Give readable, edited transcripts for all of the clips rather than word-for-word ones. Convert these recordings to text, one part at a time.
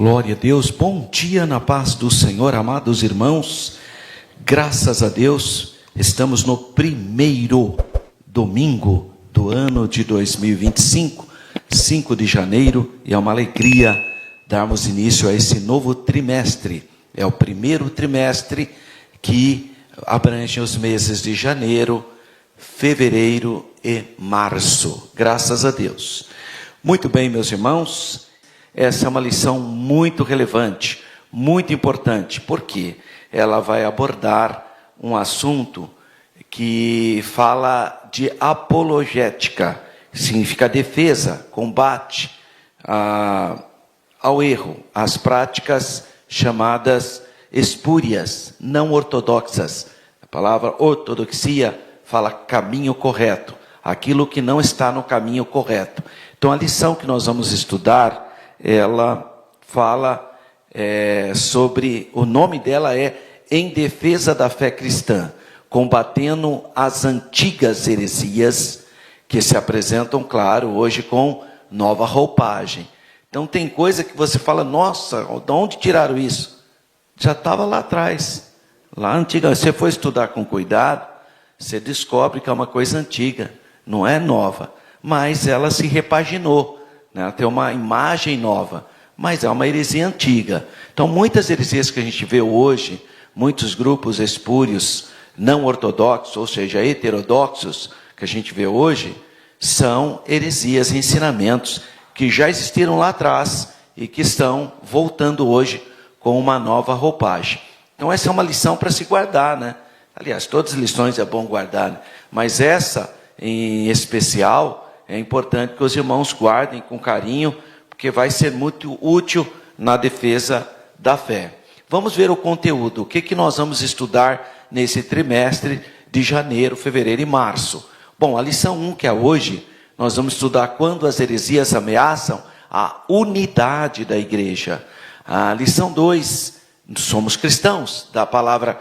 Glória a Deus, bom dia na paz do Senhor, amados irmãos. Graças a Deus, estamos no primeiro domingo do ano de 2025, 5 de janeiro, e é uma alegria darmos início a esse novo trimestre. É o primeiro trimestre que abrange os meses de janeiro, fevereiro e março. Graças a Deus. Muito bem, meus irmãos. Essa é uma lição muito relevante, muito importante, porque ela vai abordar um assunto que fala de apologética, que significa defesa, combate ao erro, às práticas chamadas espúrias, não ortodoxas. A palavra ortodoxia fala caminho correto, aquilo que não está no caminho correto. Então a lição que nós vamos estudar, ela fala sobre, o nome dela é Em Defesa da Fé Cristã, combatendo as antigas heresias que se apresentam, claro, hoje com nova roupagem. Então tem coisa que você fala, nossa, de onde tiraram isso? Já estava lá atrás, lá antiga. Se você for estudar com cuidado, você descobre que é uma coisa antiga, não é nova, mas ela se repaginou. Ela tem uma imagem nova, mas é uma heresia antiga. Então, muitas heresias que a gente vê hoje, muitos grupos espúrios, não ortodoxos, ou seja, heterodoxos, que a gente vê hoje, são heresias e ensinamentos que já existiram lá atrás e que estão voltando hoje com uma nova roupagem. Então, essa é uma lição para se guardar, né? Aliás, todas as lições é bom guardar, né? Mas essa, em especial, é importante que os irmãos guardem com carinho, porque vai ser muito útil na defesa da fé. Vamos ver o conteúdo. O que nós vamos estudar nesse trimestre de janeiro, fevereiro e março? Bom, a lição 1, que é hoje, nós vamos estudar quando as heresias ameaçam a unidade da igreja. A lição 2, somos cristãos, da palavra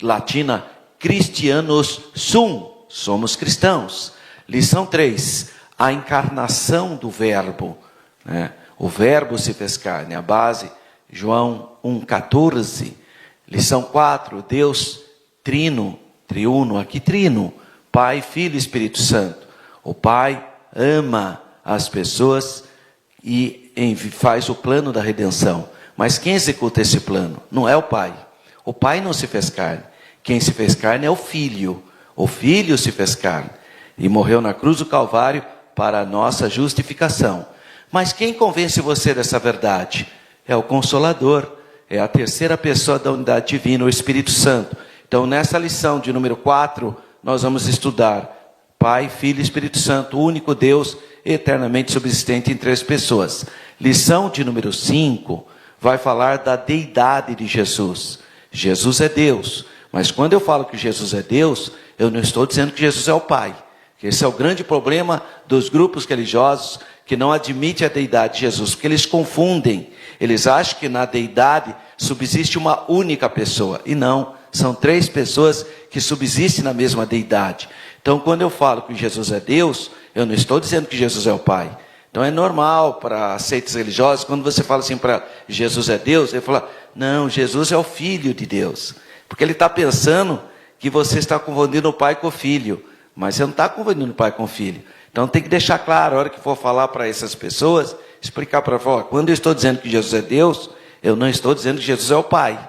latina Christianus sum, somos cristãos. Lição 3, a encarnação do verbo, né? O verbo se fez carne, a base, João 1,14. Lição 4, Deus trino, triuno, aqui trino, Pai, Filho e Espírito Santo. O Pai ama as pessoas e faz o plano da redenção. Mas quem executa esse plano? Não é o Pai. O Pai não se fez carne. Quem se fez carne é o Filho. O Filho se fez carne e morreu na cruz do Calvário para a nossa justificação. Mas quem convence você dessa verdade? É o Consolador, é a terceira pessoa da unidade divina, o Espírito Santo. Então, nessa lição de número 4, nós vamos estudar Pai, Filho e Espírito Santo, o único Deus eternamente subsistente em 3 pessoas. Lição de número 5 vai falar da deidade de Jesus. Jesus é Deus, mas quando eu falo que Jesus é Deus, eu não estou dizendo que Jesus é o Pai. Esse é o grande problema dos grupos religiosos que não admitem a deidade de Jesus, porque eles confundem. Eles acham que na deidade subsiste uma única pessoa, e não, são 3 pessoas que subsistem na mesma deidade. Então, quando eu falo que Jesus é Deus, eu não estou dizendo que Jesus é o Pai. Então, é normal para seitas religiosas, quando você fala assim para Jesus é Deus, ele fala, não, Jesus é o Filho de Deus. Porque ele está pensando que você está confundindo o Pai com o Filho. Mas você não está confundindo o Pai com o Filho. Então tem que deixar claro, a hora que for falar para essas pessoas, explicar para ela, quando eu estou dizendo que Jesus é Deus, eu não estou dizendo que Jesus é o Pai.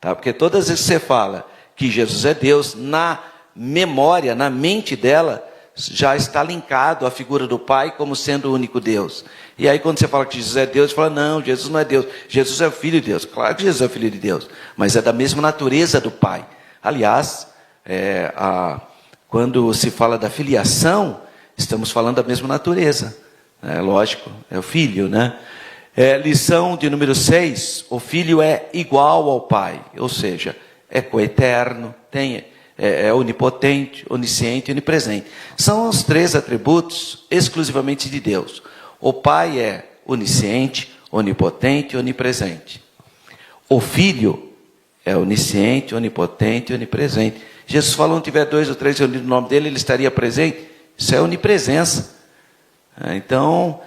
Tá? Porque todas as vezes que você fala que Jesus é Deus, na memória, na mente dela, já está linkado a figura do Pai como sendo o único Deus. E aí quando você fala que Jesus é Deus, você fala, não, Jesus não é Deus, Jesus é o Filho de Deus. Claro que Jesus é o Filho de Deus, mas é da mesma natureza do Pai. Aliás, quando se fala da filiação, estamos falando da mesma natureza. É lógico, é o Filho, né? Lição de número 6, o Filho é igual ao Pai, ou seja, é coeterno, é onipotente, onisciente e onipresente. São os 3 atributos exclusivamente de Deus. O Pai é onisciente, onipotente e onipresente. O Filho é onisciente, onipotente e onipresente. Jesus falou, não tiver 2 ou 3 reunidos no nome dele, ele estaria presente. Isso é onipresença. Então,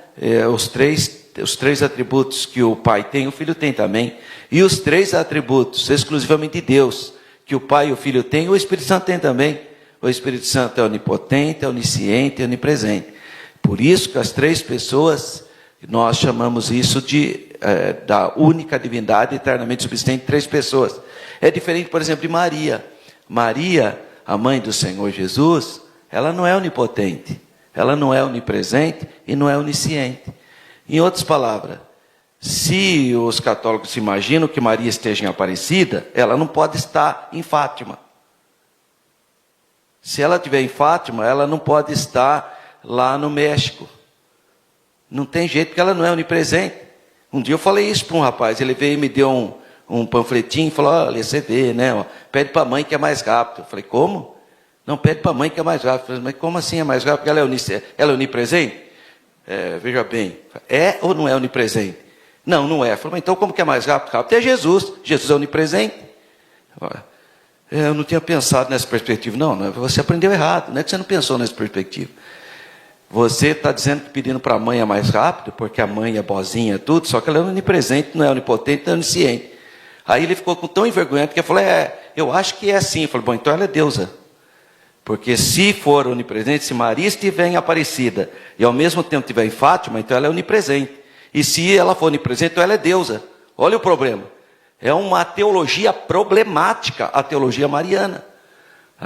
os 3 os 3 atributos que o Pai tem, o Filho tem também. E os 3 atributos exclusivamente de Deus, que o Pai e o Filho têm, o Espírito Santo tem também. O Espírito Santo é onipotente, é onisciente, é onipresente. Por isso que as 3 pessoas, nós chamamos isso da única divindade eternamente subsistente, 3 pessoas. É diferente, por exemplo, de Maria. Maria, a mãe do Senhor Jesus, ela não é onipotente, ela não é onipresente e não é onisciente. Em outras palavras, se os católicos imaginam que Maria esteja em Aparecida, ela não pode estar em Fátima. Se ela estiver em Fátima, ela não pode estar lá no México. Não tem jeito, porque ela não é onipresente. Um dia eu falei isso para um rapaz, ele veio e me deu um panfletinho e falou: olha, você vê, né? Ó, pede para a mãe que é mais rápido. Eu falei: como? Não, pede para a mãe que é mais rápido. Eu falei: mas como assim é mais rápido? Porque ela é onipresente? Veja bem, é ou não é onipresente? Não, não é. Eu falei: mas então como que é mais rápido? Rápido é Jesus. Jesus é onipresente. Eu não tinha pensado nessa perspectiva. Não, você aprendeu errado. Não é que você não pensou nessa perspectiva. Você está dizendo que pedindo para a mãe é mais rápido, porque a mãe é boazinha, tudo, só que ela é onipresente, não é onipotente, não é onisciente. Aí ele ficou tão envergonhado que ele falou: eu acho que é assim. Eu falei: bom, então ela é deusa. Porque se for onipresente, se Maria estiver em Aparecida e ao mesmo tempo estiver em Fátima, então ela é onipresente. E se ela for onipresente, então ela é deusa. Olha o problema. É uma teologia problemática, a teologia mariana.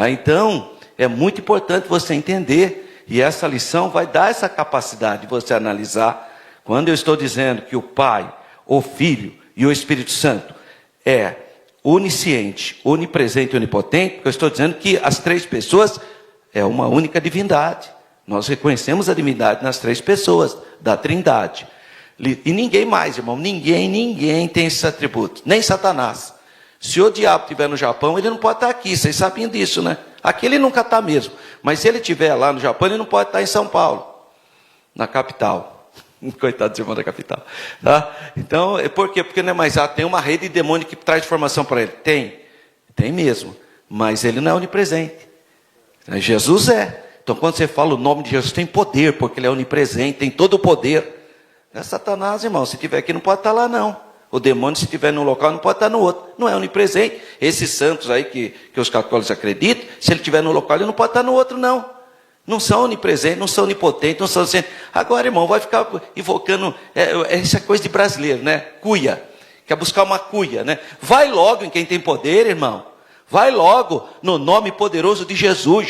Então, é muito importante você entender, e essa lição vai dar essa capacidade de você analisar. Quando eu estou dizendo que o Pai, o Filho e o Espírito Santo é onisciente, onipresente e onipotente, eu estou dizendo que as 3 pessoas é uma única divindade. Nós reconhecemos a divindade nas 3 pessoas da Trindade. E ninguém mais, irmão, ninguém tem esses atributos, nem Satanás. Se o diabo estiver no Japão, ele não pode estar aqui, vocês sabiam disso, né? Aqui ele nunca está mesmo, mas se ele estiver lá no Japão, ele não pode estar em São Paulo, na capital. Coitado do irmão da capital, tá? Então, por quê? Porque não é mais tem uma rede de demônio que traz informação para ele. Tem mesmo, mas ele não é onipresente. Jesus é. Então, quando você fala o nome de Jesus, tem poder, porque ele é onipresente, tem todo o poder. É Satanás, irmão, se estiver aqui não pode estar lá não. O demônio, se estiver num local, não pode estar no outro. Não é onipresente. Esses santos aí que os católicos acreditam, se ele estiver num local, ele não pode estar no outro não. Não são onipresentes, não são onipotentes, não são oniscientes. Agora, irmão, vai ficar invocando, essa coisa de brasileiro, né? Cuia. Quer buscar uma cuia, né? Vai logo em quem tem poder, irmão. Vai logo no nome poderoso de Jesus.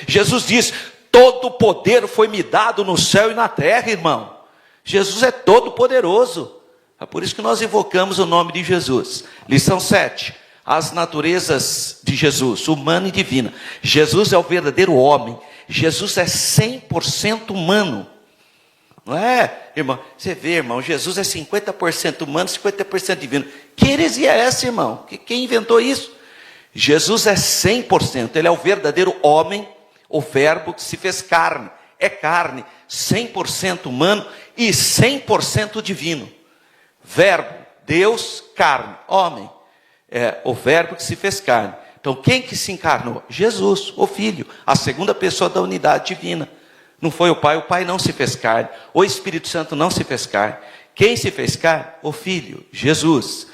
Jesus diz: todo poder foi me dado no céu e na terra, irmão. Jesus é todo poderoso. É por isso que nós invocamos o nome de Jesus. Lição 7. As naturezas de Jesus, humana e divina. Jesus é o verdadeiro homem. Jesus é 100% humano. Não é, irmão? Você vê, irmão, Jesus é 50% humano, 50% divino. Que heresia é essa, irmão? Quem inventou isso? Jesus é 100%. Ele é o verdadeiro homem, o verbo que se fez carne. É carne, 100% humano e 100% divino. Verbo, Deus, carne, homem. É o verbo que se fez carne. Então quem que se encarnou? Jesus, o Filho, a segunda pessoa da unidade divina. Não foi o Pai não se fez carne. O Espírito Santo não se fez carne. Quem se fez carne? O Filho, Jesus.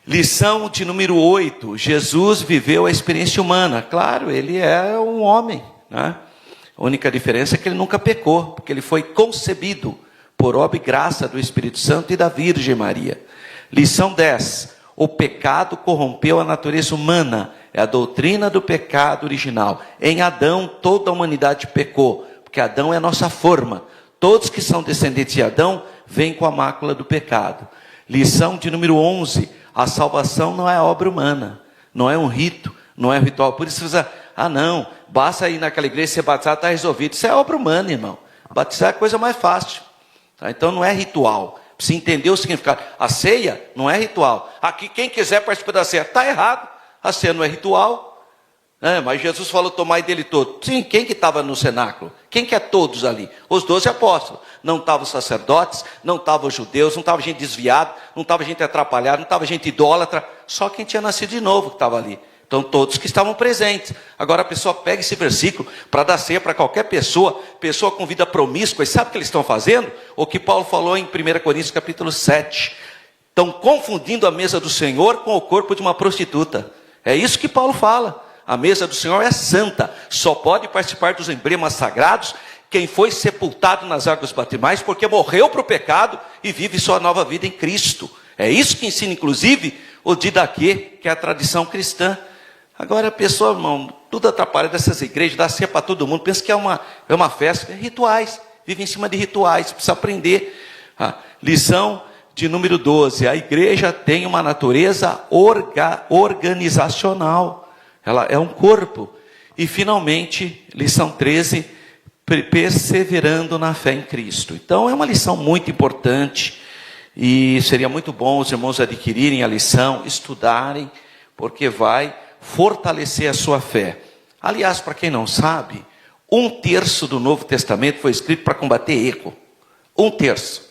Lição de número 8. Jesus viveu a experiência humana. Claro, ele é um homem, né? A única diferença é que ele nunca pecou, porque ele foi concebido por obra e graça do Espírito Santo e da Virgem Maria. Lição 10. O pecado corrompeu a natureza humana. É a doutrina do pecado original. Em Adão, toda a humanidade pecou, porque Adão é a nossa forma. Todos que são descendentes de Adão vêm com a mácula do pecado. Lição de número 11. A salvação não é obra humana, não é um rito, não é um ritual. Por isso você diz: não, basta ir naquela igreja, ser batizado, está resolvido. Isso é obra humana, irmão. Batizar é a coisa mais fácil. Tá? Então não é ritual. Precisa entender o significado. A ceia não é ritual. Aqui quem quiser participar da ceia, está errado. A ceia não é ritual. Mas Jesus falou: tomai dele todo. Sim, quem que estava no cenáculo? Quem que é todos ali? Os 12 apóstolos. Não estavam os sacerdotes, não estavam os judeus, não estava gente desviada, não estava gente atrapalhada, não estava gente idólatra. Só quem tinha nascido de novo que estava ali. Então, todos que estavam presentes. Agora a pessoa pega esse versículo para dar ceia para qualquer pessoa com vida promíscua, e sabe o que eles estão fazendo? O que Paulo falou em 1 Coríntios capítulo 7. Estão confundindo a mesa do Senhor com o corpo de uma prostituta. É isso que Paulo fala. A mesa do Senhor é santa. Só pode participar dos emblemas sagrados quem foi sepultado nas águas batismais, porque morreu para o pecado e vive sua nova vida em Cristo. É isso que ensina, inclusive, o Didaquê, que é a tradição cristã. Agora a pessoa, irmão, tudo atrapalha dessas igrejas, dá ceia para todo mundo, pensa que é uma festa, é rituais, vive em cima de rituais, precisa aprender. Lição de número 12, a igreja tem uma natureza organizacional, ela é um corpo. E finalmente, lição 13, perseverando na fé em Cristo. Então é uma lição muito importante, e seria muito bom os irmãos adquirirem a lição, estudarem, porque vai fortalecer a sua fé. Aliás, para quem não sabe, 1/3 do Novo Testamento foi escrito para combater erro. 1/3.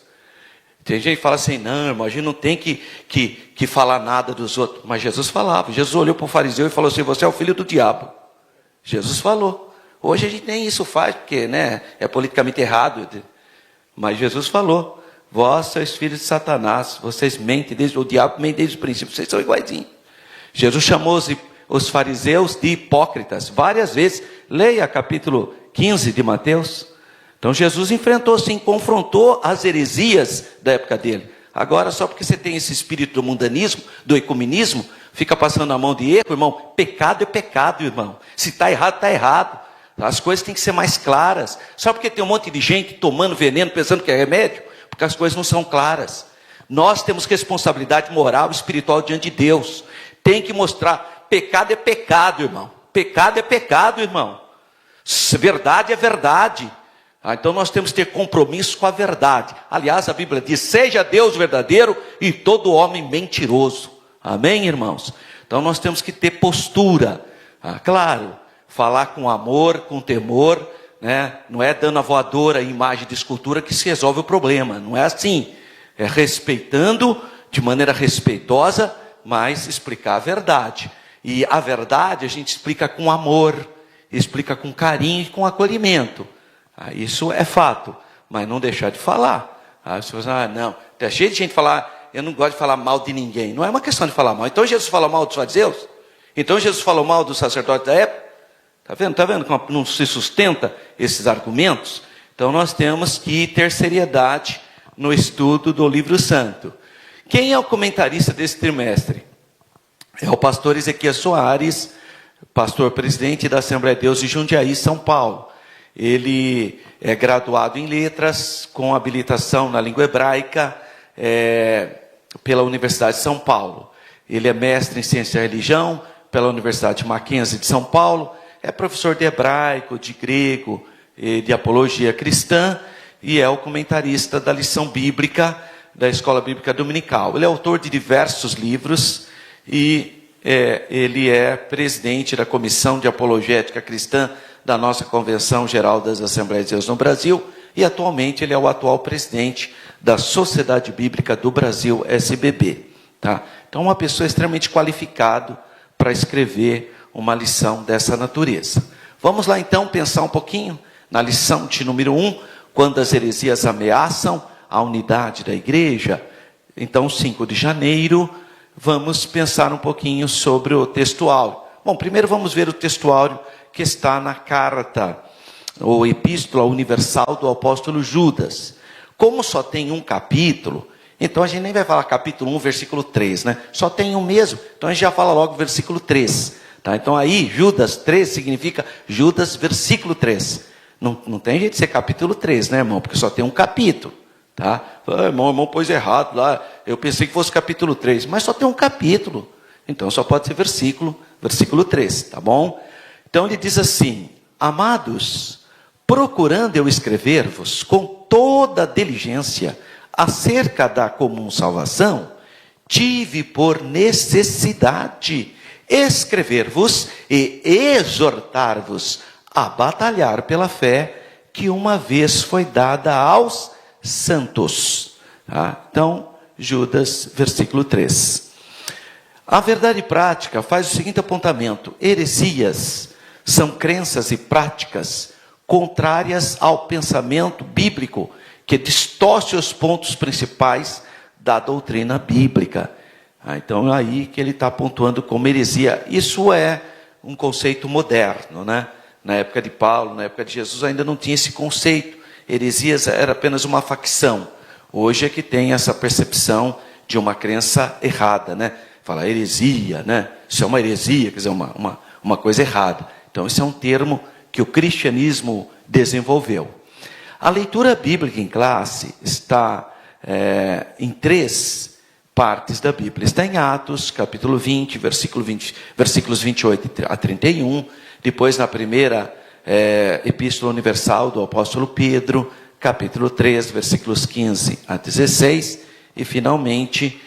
Tem gente que fala assim, não, irmão, a gente não tem que falar nada dos outros. Mas Jesus falava. Jesus olhou para o fariseu e falou assim, você é o filho do diabo. Jesus falou. Hoje a gente nem isso faz, porque é politicamente errado. Mas Jesus falou, vós sois filhos de Satanás, vocês mentem, o diabo mente desde o princípio, vocês são iguaizinhos. Jesus chamou os fariseus de hipócritas várias vezes. Leia capítulo 15 de Mateus. Então Jesus enfrentou sim, confrontou as heresias da época dele. Agora, só porque você tem esse espírito do mundanismo, do ecumenismo, fica passando a mão de erro, irmão. Pecado é pecado, irmão. Se está errado, está errado. As coisas têm que ser mais claras. Só porque tem um monte de gente tomando veneno, pensando que é remédio, porque as coisas não são claras. Nós temos responsabilidade moral e espiritual diante de Deus. Tem que mostrar. Pecado é pecado, irmão. Pecado é pecado, irmão. Verdade é verdade. Então nós temos que ter compromisso com a verdade. Aliás, a Bíblia diz, seja Deus verdadeiro e todo homem mentiroso. Amém, irmãos? Então nós temos que ter postura. Claro, falar com amor, com temor, não é dando a voadora em imagem de escultura que se resolve o problema. Não é assim. É respeitando, de maneira respeitosa, mas explicar a verdade. E a verdade a gente explica com amor, explica com carinho e com acolhimento. Isso é fato, mas não deixar de falar. As pessoas não, está cheio de gente falar, eu não gosto de falar mal de ninguém. Não é uma questão de falar mal. Então Jesus falou mal dos fariseus? Então Jesus falou mal dos sacerdotes da época? Está vendo como não se sustenta esses argumentos? Então nós temos que ter seriedade no estudo do livro santo. Quem é o comentarista desse trimestre? É o pastor Ezequias Soares, pastor presidente da Assembleia de Deus de Jundiaí, São Paulo. Ele é graduado em letras, com habilitação na língua hebraica, pela Universidade de São Paulo. Ele é mestre em ciência e religião, pela Universidade Mackenzie de São Paulo. É professor de hebraico, de grego, de apologia cristã, e é o comentarista da lição bíblica da Escola Bíblica Dominical. Ele é autor de diversos livros, e ele é presidente da Comissão de Apologética Cristã da nossa Convenção Geral das Assembleias de Deus no Brasil, e atualmente ele é o atual presidente da Sociedade Bíblica do Brasil, SBB. Tá? Então, uma pessoa extremamente qualificada para escrever uma lição dessa natureza. Vamos lá então pensar um pouquinho na lição de número 1, quando as heresias ameaçam a unidade da igreja. Então, 5 de janeiro, vamos pensar um pouquinho sobre o textuário. Bom, primeiro vamos ver o textuário que está na carta, ou Epístola Universal do apóstolo Judas. Como só tem um capítulo, então a gente nem vai falar capítulo 1, versículo 3, né? Só tem um mesmo, então a gente já fala logo versículo 3. Tá? Então aí, Judas 3 significa Judas, versículo 3. Não tem jeito de ser capítulo 3, né, irmão? Porque só tem um capítulo. Tá? Irmão pôs errado lá. Eu pensei que fosse capítulo 3, mas só tem um capítulo. Então só pode ser versículo 3, tá bom? Então ele diz assim: amados, procurando eu escrever-vos com toda diligência acerca da comum salvação, tive por necessidade escrever-vos e exortar-vos a batalhar pela fé que uma vez foi dada aos santos. Tá? Então, Judas, versículo 3. A verdade prática faz o seguinte apontamento: heresias são crenças e práticas contrárias ao pensamento bíblico, que distorce os pontos principais da doutrina bíblica. Então é aí que ele está pontuando como heresia. Isso é um conceito moderno, né? Na época de Paulo, na época de Jesus, ainda não tinha esse conceito. Heresias era apenas uma facção. Hoje é que tem essa percepção de uma crença errada, né? Fala heresia, né? Isso é uma heresia, quer dizer, uma coisa errada. Então, esse é um termo que o cristianismo desenvolveu. A leitura bíblica em classe está em 3 partes da Bíblia. Está em Atos, capítulo 20, versículos 28 a 31. Depois, na primeira Epístola Universal do apóstolo Pedro, capítulo 3, versículos 15 a 16. E, finalmente,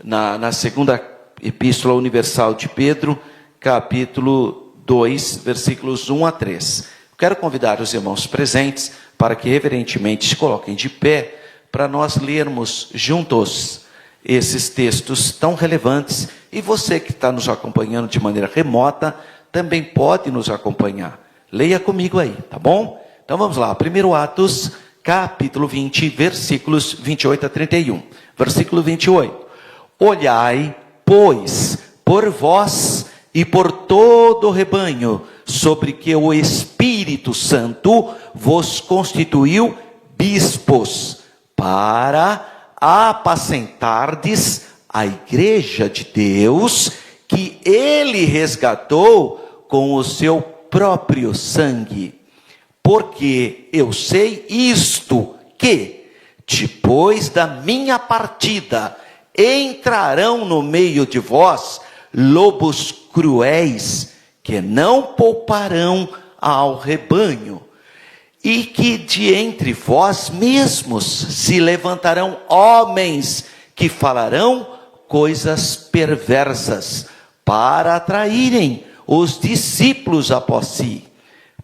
na segunda Epístola Universal de Pedro, capítulo 2, versículos 1 a 3. Quero convidar os irmãos presentes para que reverentemente se coloquem de pé para nós lermos juntos esses textos tão relevantes. E você que está nos acompanhando de maneira remota, também pode nos acompanhar. Leia comigo aí, tá bom? Então vamos lá, 1 Atos, capítulo 20, versículos 28 a 31. Versículo 28. Olhai, pois, por vós e por todo o rebanho, sobre que o Espírito Santo vos constituiu bispos, para apacentardes a igreja de Deus, que ele resgatou com o seu próprio sangue. Porque eu sei isto, que depois da minha partida entrarão no meio de vós lobos cruéis, que não pouparão ao rebanho, e que de entre vós mesmos se levantarão homens que falarão coisas perversas, para atraírem os discípulos após si.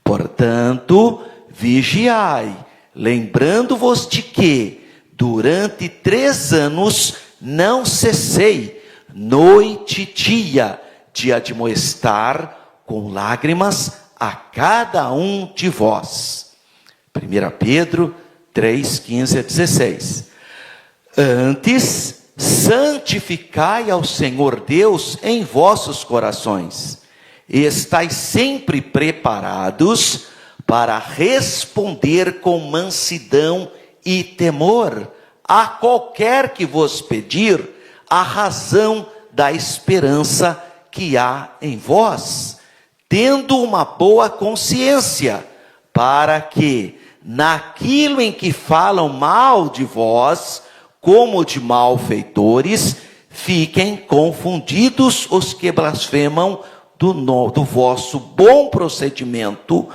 Portanto, vigiai, lembrando-vos de que durante 3 anos não cessei, noite e dia, de admoestar com lágrimas a cada um de vós. 1 Pedro 3, 15 a 16. Antes, santificai ao Senhor Deus em vossos corações, e estais sempre preparados para responder com mansidão e temor a qualquer que vos pedir a razão da esperança que há em vós, tendo uma boa consciência, para que, naquilo em que falam mal de vós, como de malfeitores, fiquem confundidos os que blasfemam do vosso bom procedimento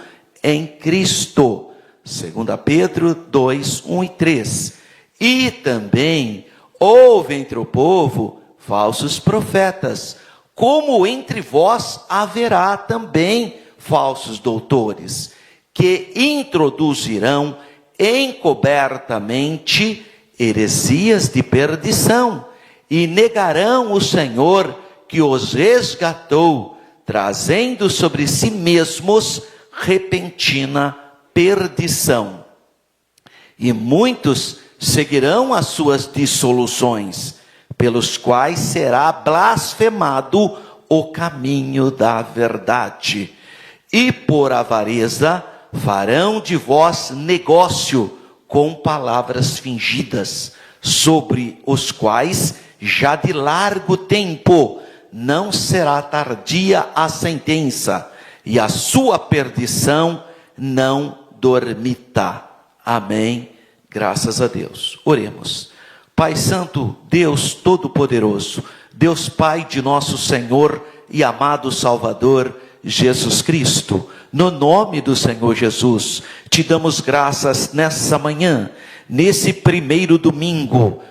em Cristo. 2 Pedro 2, 1 e 3. E também houve entre o povo falsos profetas, como entre vós haverá também falsos doutores, que introduzirão encobertamente heresias de perdição, e negarão o Senhor que os resgatou, trazendo sobre si mesmos repentina perdição. E muitos seguirão as suas dissoluções, pelos quais será blasfemado o caminho da verdade. E por avareza farão de vós negócio com palavras fingidas, sobre os quais já de largo tempo não será tardia a sentença, e a sua perdição não dormita. Amém. Graças a Deus. Oremos. Pai Santo, Deus Todo-Poderoso, Deus Pai de nosso Senhor e amado Salvador Jesus Cristo, no nome do Senhor Jesus, te damos graças nessa manhã, nesse primeiro domingo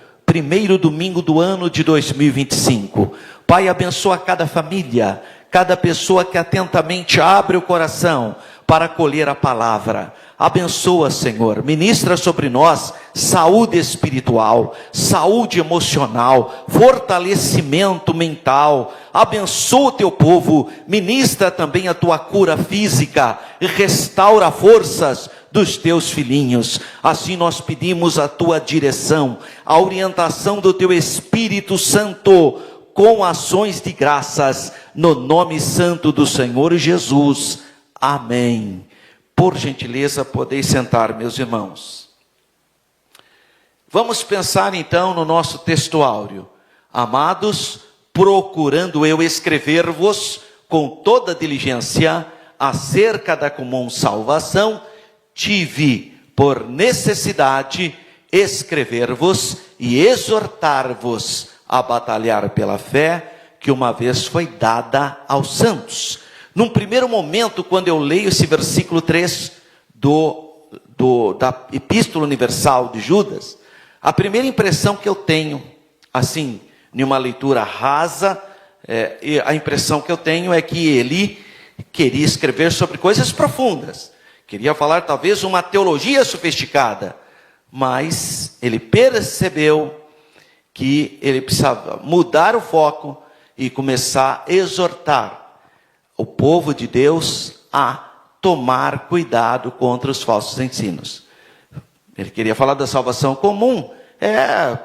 do ano de 2025. Pai, abençoa cada família, cada pessoa que atentamente abre o coração para acolher a palavra. Abençoa, Senhor, ministra sobre nós saúde espiritual, saúde emocional, fortalecimento mental. Abençoa o teu povo, ministra também a tua cura física e restaura forças dos teus filhinhos. Assim nós pedimos a tua direção, a orientação do teu Espírito Santo, com ações de graças, no nome santo do Senhor Jesus. Amém. Por gentileza, podeis sentar, meus irmãos. Vamos pensar então no nosso texto áureo. Amados, procurando eu escrever-vos com toda diligência acerca da comum salvação, tive por necessidade escrever-vos e exortar-vos a batalhar pela fé que uma vez foi dada aos santos. Num primeiro momento, quando eu leio esse versículo 3 da Epístola Universal de Judas, a primeira impressão que eu tenho, assim, em uma leitura rasa, a impressão que eu tenho é que ele queria escrever sobre coisas profundas, queria falar talvez uma teologia sofisticada, mas ele percebeu que ele precisava mudar o foco e começar a exortar o povo de Deus a tomar cuidado contra os falsos ensinos. Ele queria falar da salvação comum,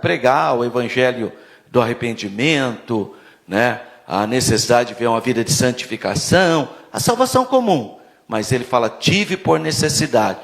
pregar o evangelho do arrependimento, né? A necessidade de ver uma vida de santificação, a salvação comum. Mas ele fala, tive por necessidade.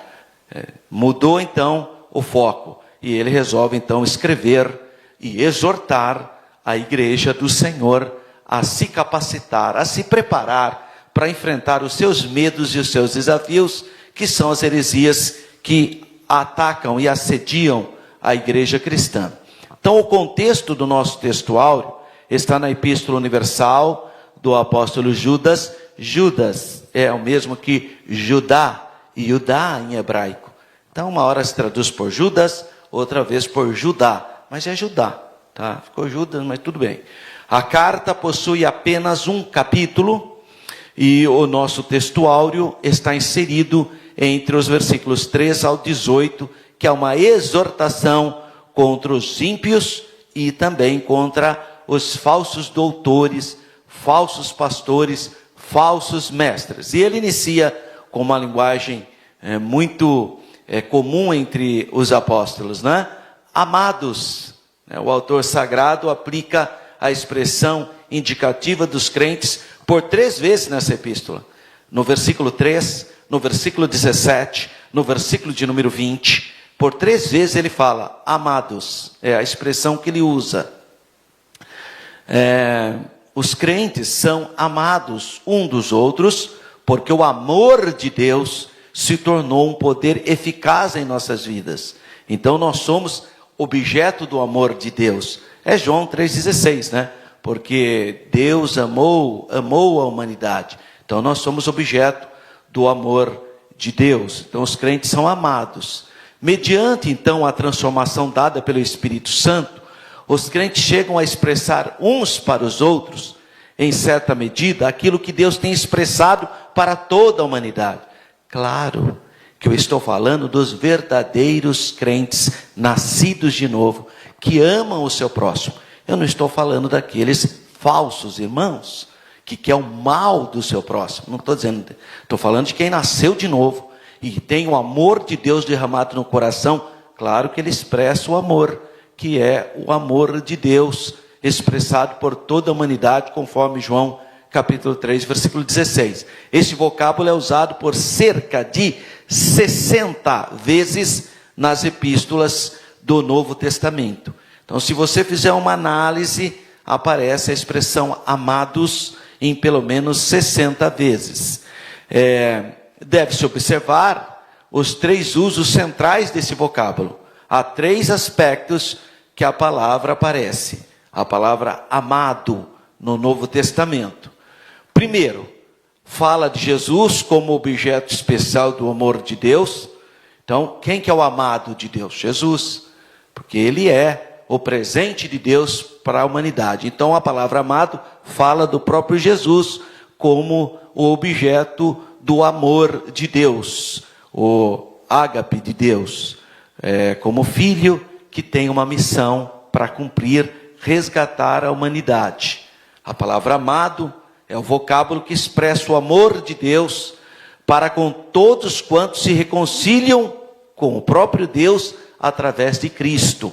Mudou então o foco. E ele resolve então escrever e exortar a igreja do Senhor a se capacitar, a se preparar para enfrentar os seus medos e os seus desafios, que são as heresias que atacam e assediam a igreja cristã. Então, o contexto do nosso texto áureo está na Epístola Universal do apóstolo Judas. Judas é o mesmo que Judá, e Judá em hebraico. Então, uma hora se traduz por Judas, outra vez por Judá, mas é Judá, tá? Ficou Judas, mas tudo bem. A carta possui apenas um capítulo, e o nosso texto áureo está inserido entre os versículos 3 ao 18, que é uma exortação contra os ímpios e também contra os falsos doutores, falsos pastores, falsos mestres. E ele inicia com uma linguagem muito comum entre os apóstolos, né? Amados, o autor sagrado aplica a expressão indicativa dos crentes por 3 vezes nessa epístola. No versículo 3, no versículo 17, no versículo de número 20, por 3 vezes ele fala, amados, é a expressão que ele usa. Os crentes são amados um dos outros, porque o amor de Deus se tornou um poder eficaz em nossas vidas. Então nós somos objeto do amor de Deus. É João 3,16, né? Porque Deus amou a humanidade. Então nós somos objeto do amor de Deus. Então os crentes são amados. Mediante então a transformação dada pelo Espírito Santo, os crentes chegam a expressar uns para os outros, em certa medida, aquilo que Deus tem expressado para toda a humanidade. Claro que eu estou falando dos verdadeiros crentes, nascidos de novo, que amam o seu próximo. Eu não estou falando daqueles falsos irmãos, que quer o mal do seu próximo. Não estou dizendo, estou falando de quem nasceu de novo, e tem o amor de Deus derramado no coração. Claro que ele expressa o amor, que é o amor de Deus, expressado por toda a humanidade, conforme João capítulo 3, versículo 16. Esse vocábulo é usado por cerca de 60 vezes nas epístolas do Novo Testamento. Então, se você fizer uma análise, aparece a expressão amados em pelo menos 60 vezes. Deve-se observar os 3 usos centrais desse vocábulo. Há 3 aspectos que a palavra aparece. A palavra amado no Novo Testamento. Primeiro, fala de Jesus como objeto especial do amor de Deus. Então, quem que é o amado de Deus? Jesus. Porque ele é o presente de Deus para a humanidade. Então, a palavra amado fala do próprio Jesus como o objeto do amor de Deus, o ágape de Deus, como filho que tem uma missão para cumprir, resgatar a humanidade. A palavra amado é o vocábulo que expressa o amor de Deus para com todos quantos se reconciliam com o próprio Deus através de Cristo.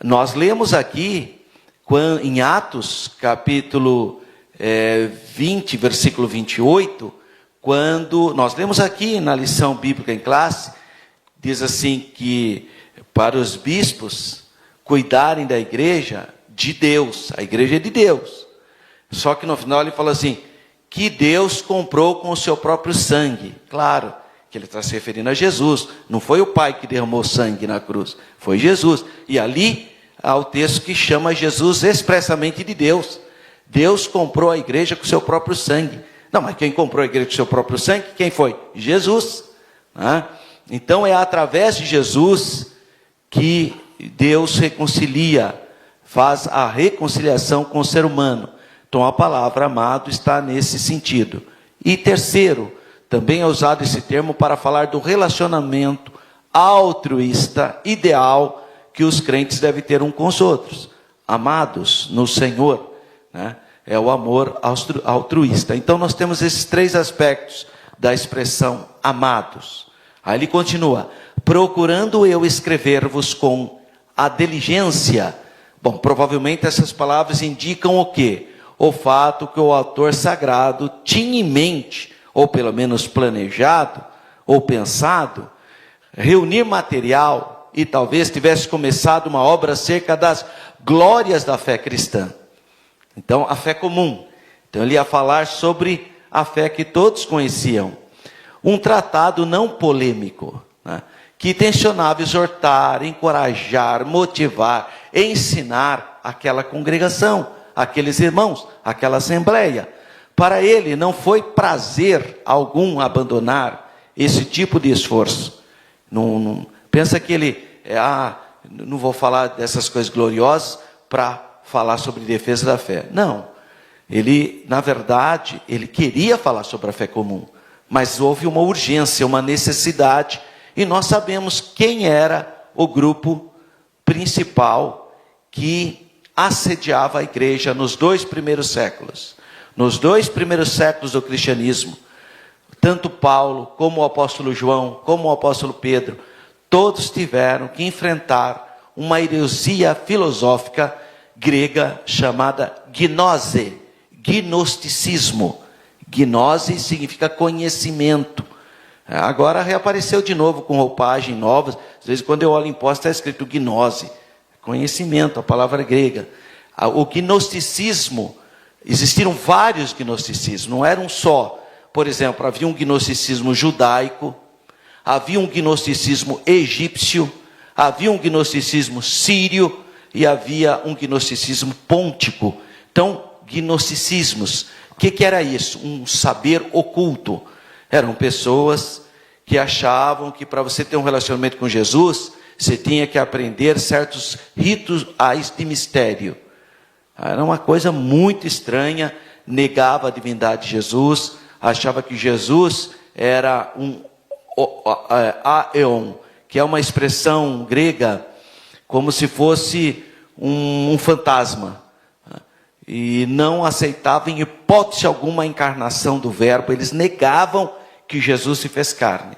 Nós lemos aqui em Atos, capítulo 20, versículo 28, quando nós lemos aqui na lição bíblica em classe, diz assim que para os bispos cuidarem da igreja de Deus, a igreja é de Deus. Só que no final ele fala assim, que Deus comprou com o seu próprio sangue. Claro, que ele está se referindo a Jesus. Não foi o Pai que derramou sangue na cruz, foi Jesus. E ali há o texto que chama Jesus expressamente de Deus. Deus comprou a igreja com o seu próprio sangue. Não, mas quem comprou a igreja com o seu próprio sangue? Quem foi? Jesus. Então é através de Jesus que Deus reconcilia, faz a reconciliação com o ser humano. Então a palavra amado está nesse sentido. E terceiro, também é usado esse termo para falar do relacionamento altruísta, ideal, que os crentes devem ter uns com os outros. Amados no Senhor, né? É o amor altruísta. Então nós temos esses três aspectos da expressão amados. Aí ele continua, procurando eu escrever-vos com a diligência. Bom, provavelmente essas palavras indicam o quê? O fato que o autor sagrado tinha em mente, ou pelo menos planejado, ou pensado, reunir material e talvez tivesse começado uma obra acerca das glórias da fé cristã. Então, a fé comum. Então, ele ia falar sobre a fé que todos conheciam. Um tratado não polêmico, né, que tensionava exortar, encorajar, motivar, ensinar aquela congregação, aqueles irmãos, aquela assembleia. Para ele não foi prazer algum abandonar esse tipo de esforço. Não pensa que ele, não vou falar dessas coisas gloriosas para falar sobre defesa da fé. Não, ele, na verdade, ele queria falar sobre a fé comum, mas houve uma urgência, uma necessidade, e nós sabemos quem era o grupo principal que assediava a igreja nos 2 primeiros séculos. Nos 2 primeiros séculos do cristianismo, tanto Paulo, como o apóstolo João, como o apóstolo Pedro, todos tiveram que enfrentar uma heresia filosófica grega chamada gnose, gnosticismo. Gnose significa conhecimento. Agora reapareceu de novo com roupagem nova. Às vezes quando eu olho em posta está escrito gnose, conhecimento, a palavra grega. O gnosticismo, existiram vários gnosticismos, não era um só. Por exemplo, havia um gnosticismo judaico, havia um gnosticismo egípcio, havia um gnosticismo sírio e havia um gnosticismo pôntico. Então, gnosticismos, o que era isso? Um saber oculto. Eram pessoas que achavam que para você ter um relacionamento com Jesus, você tinha que aprender certos rituais de mistério. Era uma coisa muito estranha, negava a divindade de Jesus, achava que Jesus era um aeon, que é uma expressão grega, como se fosse um fantasma. E não aceitavam em hipótese alguma a encarnação do verbo, eles negavam que Jesus se fez carne.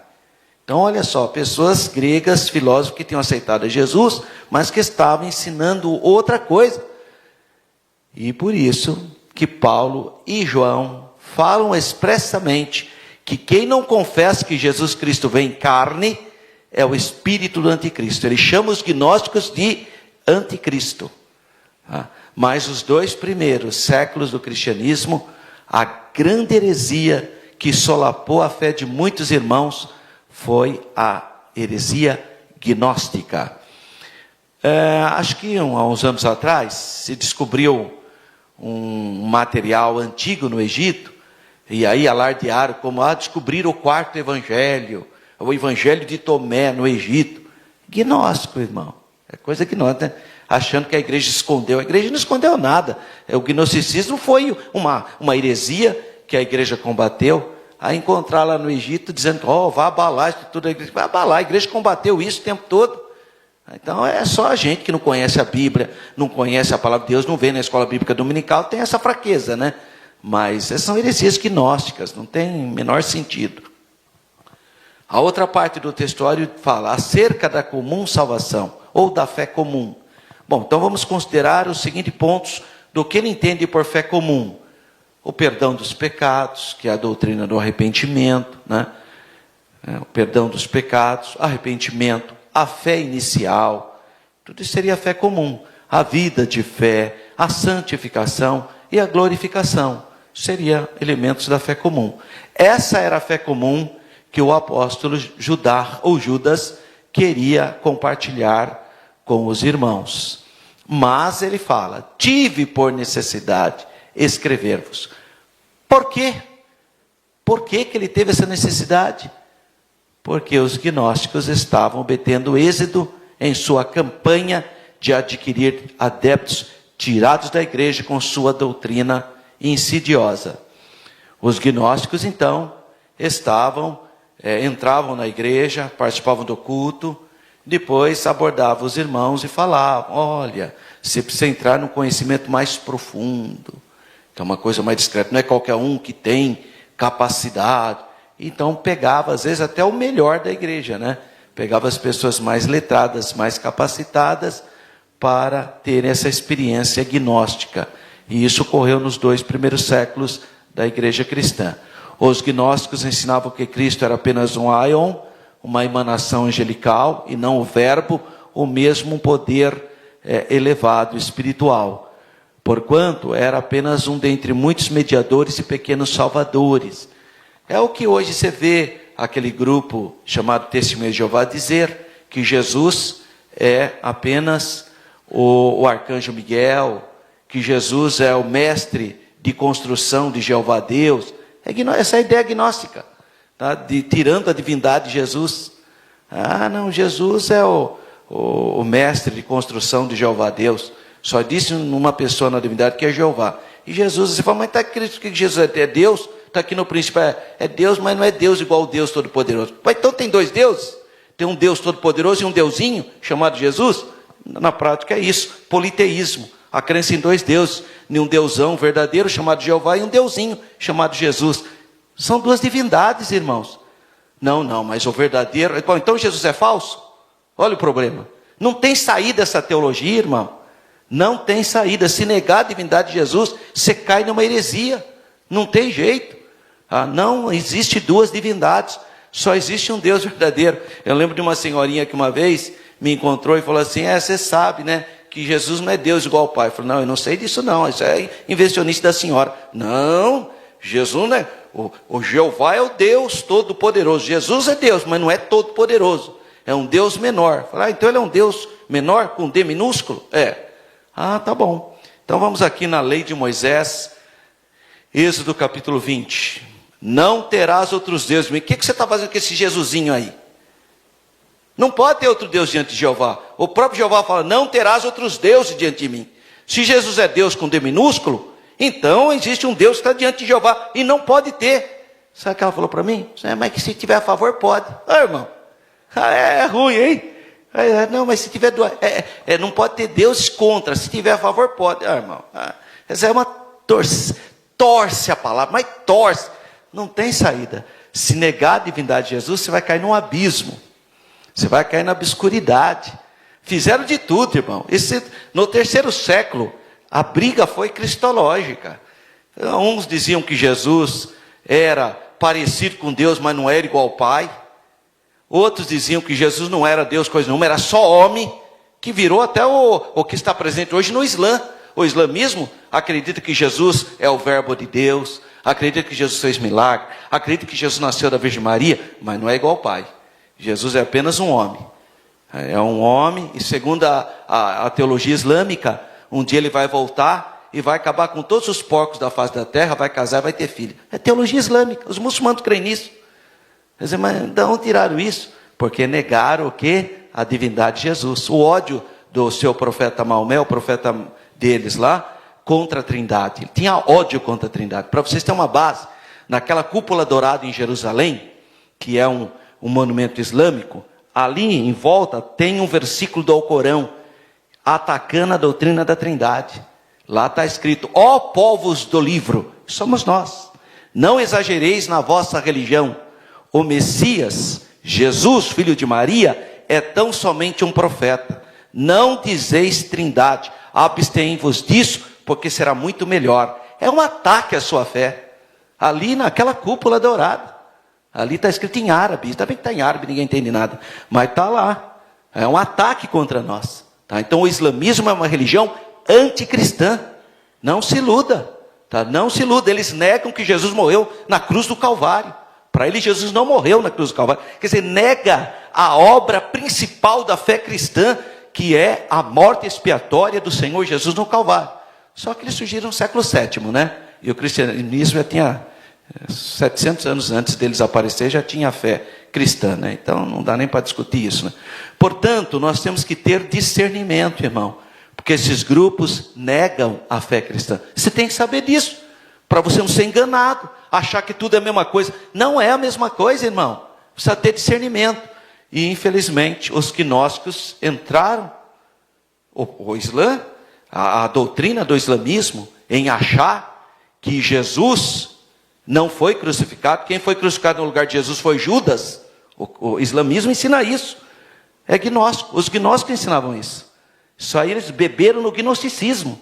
Então olha só, pessoas gregas, filósofos que tinham aceitado a Jesus, mas que estavam ensinando outra coisa. E por isso que Paulo e João falam expressamente que quem não confessa que Jesus Cristo vem em carne é o espírito do anticristo. Ele chama os gnósticos de anticristo. Mas os 2 primeiros séculos do cristianismo, a grande heresia que solapou a fé de muitos irmãos foi a heresia gnóstica. Acho que há uns anos atrás se descobriu um material antigo no Egito, e aí alardearam como descobriram o 4º evangelho, o evangelho de Tomé no Egito. Gnóstico, irmão, é coisa gnóstica, né? Achando que a igreja escondeu. A igreja não escondeu nada. O gnosticismo foi uma heresia que a igreja combateu. a encontrar lá no Egito, dizendo, vai abalar isso tudo, a igreja vai abalar, a igreja combateu isso o tempo todo. Então é só a gente que não conhece a Bíblia, não conhece a palavra de Deus, não vem na escola bíblica dominical, tem essa fraqueza, né? Mas essas são heresias gnósticas, não tem menor sentido. A outra parte do textuário fala acerca da comum salvação, ou da fé comum. Bom, então vamos considerar os seguintes pontos do que ele entende por fé comum. O perdão dos pecados, que é a doutrina do arrependimento, né? O perdão dos pecados, arrependimento, a fé inicial, tudo isso seria a fé comum. A vida de fé, a santificação e a glorificação, seriam elementos da fé comum. Essa era a fé comum que o apóstolo Judas queria compartilhar com os irmãos. Mas ele fala, tive por necessidade escrever-vos. Por quê? Por que ele teve essa necessidade? Porque os gnósticos estavam obtendo êxito em sua campanha de adquirir adeptos tirados da igreja com sua doutrina insidiosa. Os gnósticos, então, entravam na igreja, participavam do culto, depois abordavam os irmãos e falavam, olha, você precisa entrar num conhecimento mais profundo, que é uma coisa mais discreta, não é qualquer um que tem capacidade. Então pegava, às vezes, até o melhor da igreja, né? Pegava as pessoas mais letradas, mais capacitadas, para ter essa experiência gnóstica. E isso ocorreu nos 2 primeiros séculos da igreja cristã. Os gnósticos ensinavam que Cristo era apenas um aion, uma emanação angelical, e não o verbo, ou mesmo um poder elevado, espiritual. Porquanto era apenas um dentre muitos mediadores e pequenos salvadores. É o que hoje você vê aquele grupo chamado Testemunha de Jeová dizer, que Jesus é apenas o arcanjo Miguel, que Jesus é o mestre de construção de Jeová Deus. Essa é a ideia gnóstica, tá? Tirando a divindade de Jesus. Não, Jesus é o mestre de construção de Jeová Deus. Só disse numa pessoa na divindade que é Jeová. E Jesus, você fala, mas está escrito que Jesus é Deus? Está aqui no princípio, é Deus, mas não é Deus igual o Deus Todo-Poderoso. Mas então tem 2 deuses? Tem um Deus Todo-Poderoso e um deusinho chamado Jesus? Na prática é isso, politeísmo. A crença em 2 deuses, em um deusão verdadeiro chamado Jeová e um deusinho chamado Jesus. São 2 divindades, irmãos. Não, mas o verdadeiro... Bom, então Jesus é falso? Olha o problema. Não tem saída essa teologia, irmão. Não tem saída. Se negar a divindade de Jesus, você cai numa heresia. Não tem jeito. Não existe 2 divindades. Só existe um Deus verdadeiro. Eu lembro de uma senhorinha que uma vez me encontrou e falou assim, você sabe, né, que Jesus não é Deus igual ao Pai. Eu falei, não, eu não sei disso não, isso é invencionista da senhora. Não, Jesus não é, o Jeová é o Deus Todo-Poderoso. Jesus é Deus, mas não é Todo-Poderoso. É um Deus menor. Eu falei, então ele é um Deus menor, com D minúsculo? Tá bom. Então vamos aqui na lei de Moisés, Êxodo capítulo 20. Não terás outros deuses. O que você está fazendo com esse Jesusinho aí? Não pode ter outro Deus diante de Jeová. O próprio Jeová fala, não terás outros deuses diante de mim. Se Jesus é Deus com D minúsculo, então existe um Deus que está diante de Jeová e não pode ter. Sabe o que ela falou para mim? Mas que se tiver a favor, pode. Irmão, é ruim, hein? Não, mas se tiver... não pode ter deuses contra. Se tiver a favor, pode. Irmão, essa é uma... Torce a palavra, mas torce. Não tem saída. Se negar a divindade de Jesus, você vai cair num abismo. Você vai cair na obscuridade. Fizeram de tudo, irmão. No 3º século, a briga foi cristológica. Uns diziam que Jesus era parecido com Deus, mas não era igual ao Pai. Outros diziam que Jesus não era Deus, coisa nenhuma, era só homem, que virou até o que está presente hoje no Islã. O islamismo acredita que Jesus é o verbo de Deus, acredita que Jesus fez milagre, acredita que Jesus nasceu da Virgem Maria, mas não é igual ao Pai. Jesus é apenas um homem. É um homem, e segundo a teologia islâmica, um dia ele vai voltar e vai acabar com todos os porcos da face da terra, vai casar e vai ter filho. É teologia islâmica, os muçulmanos creem nisso. Mas de onde tiraram isso? Porque negaram o quê? A divindade de Jesus. O ódio do seu profeta Maomé, o profeta deles lá, contra a Trindade. Ele tinha ódio contra a Trindade. Para vocês terem uma base, naquela cúpula dourada em Jerusalém, que é um monumento islâmico, ali em volta tem um versículo do Alcorão, atacando a doutrina da Trindade. Lá está escrito: ó povos do livro, somos nós, não exagereis na vossa religião. O Messias, Jesus, filho de Maria, é tão somente um profeta. Não dizeis Trindade, abstém-vos disso, porque será muito melhor. É um ataque à sua fé, ali naquela cúpula dourada. Ali está escrito em árabe, está bem que está em árabe, ninguém entende nada, mas está lá. É um ataque contra nós. Tá? Então o islamismo é uma religião anticristã. Não se iluda, tá? Não se iluda. Eles negam que Jesus morreu na cruz do Calvário. Para eles Jesus não morreu na cruz do Calvário. Quer dizer, nega a obra principal da fé cristã, que é a morte expiatória do Senhor Jesus no Calvário. Só que eles surgiram no século VII, né? E o cristianismo já tinha 700 anos antes deles aparecer, já tinha a fé cristã, né? Então não dá nem para discutir isso, né? Portanto, nós temos que ter discernimento, irmão, porque esses grupos negam a fé cristã. Você tem que saber disso, para você não ser enganado, achar que tudo é a mesma coisa. Não é a mesma coisa, irmão. Precisa ter discernimento. E infelizmente os gnósticos entraram, o Islã, a doutrina do islamismo, em achar que Jesus não foi crucificado. Quem foi crucificado no lugar de Jesus foi Judas. O islamismo ensina isso. É gnóstico. Os gnósticos ensinavam isso. Isso aí eles beberam no gnosticismo.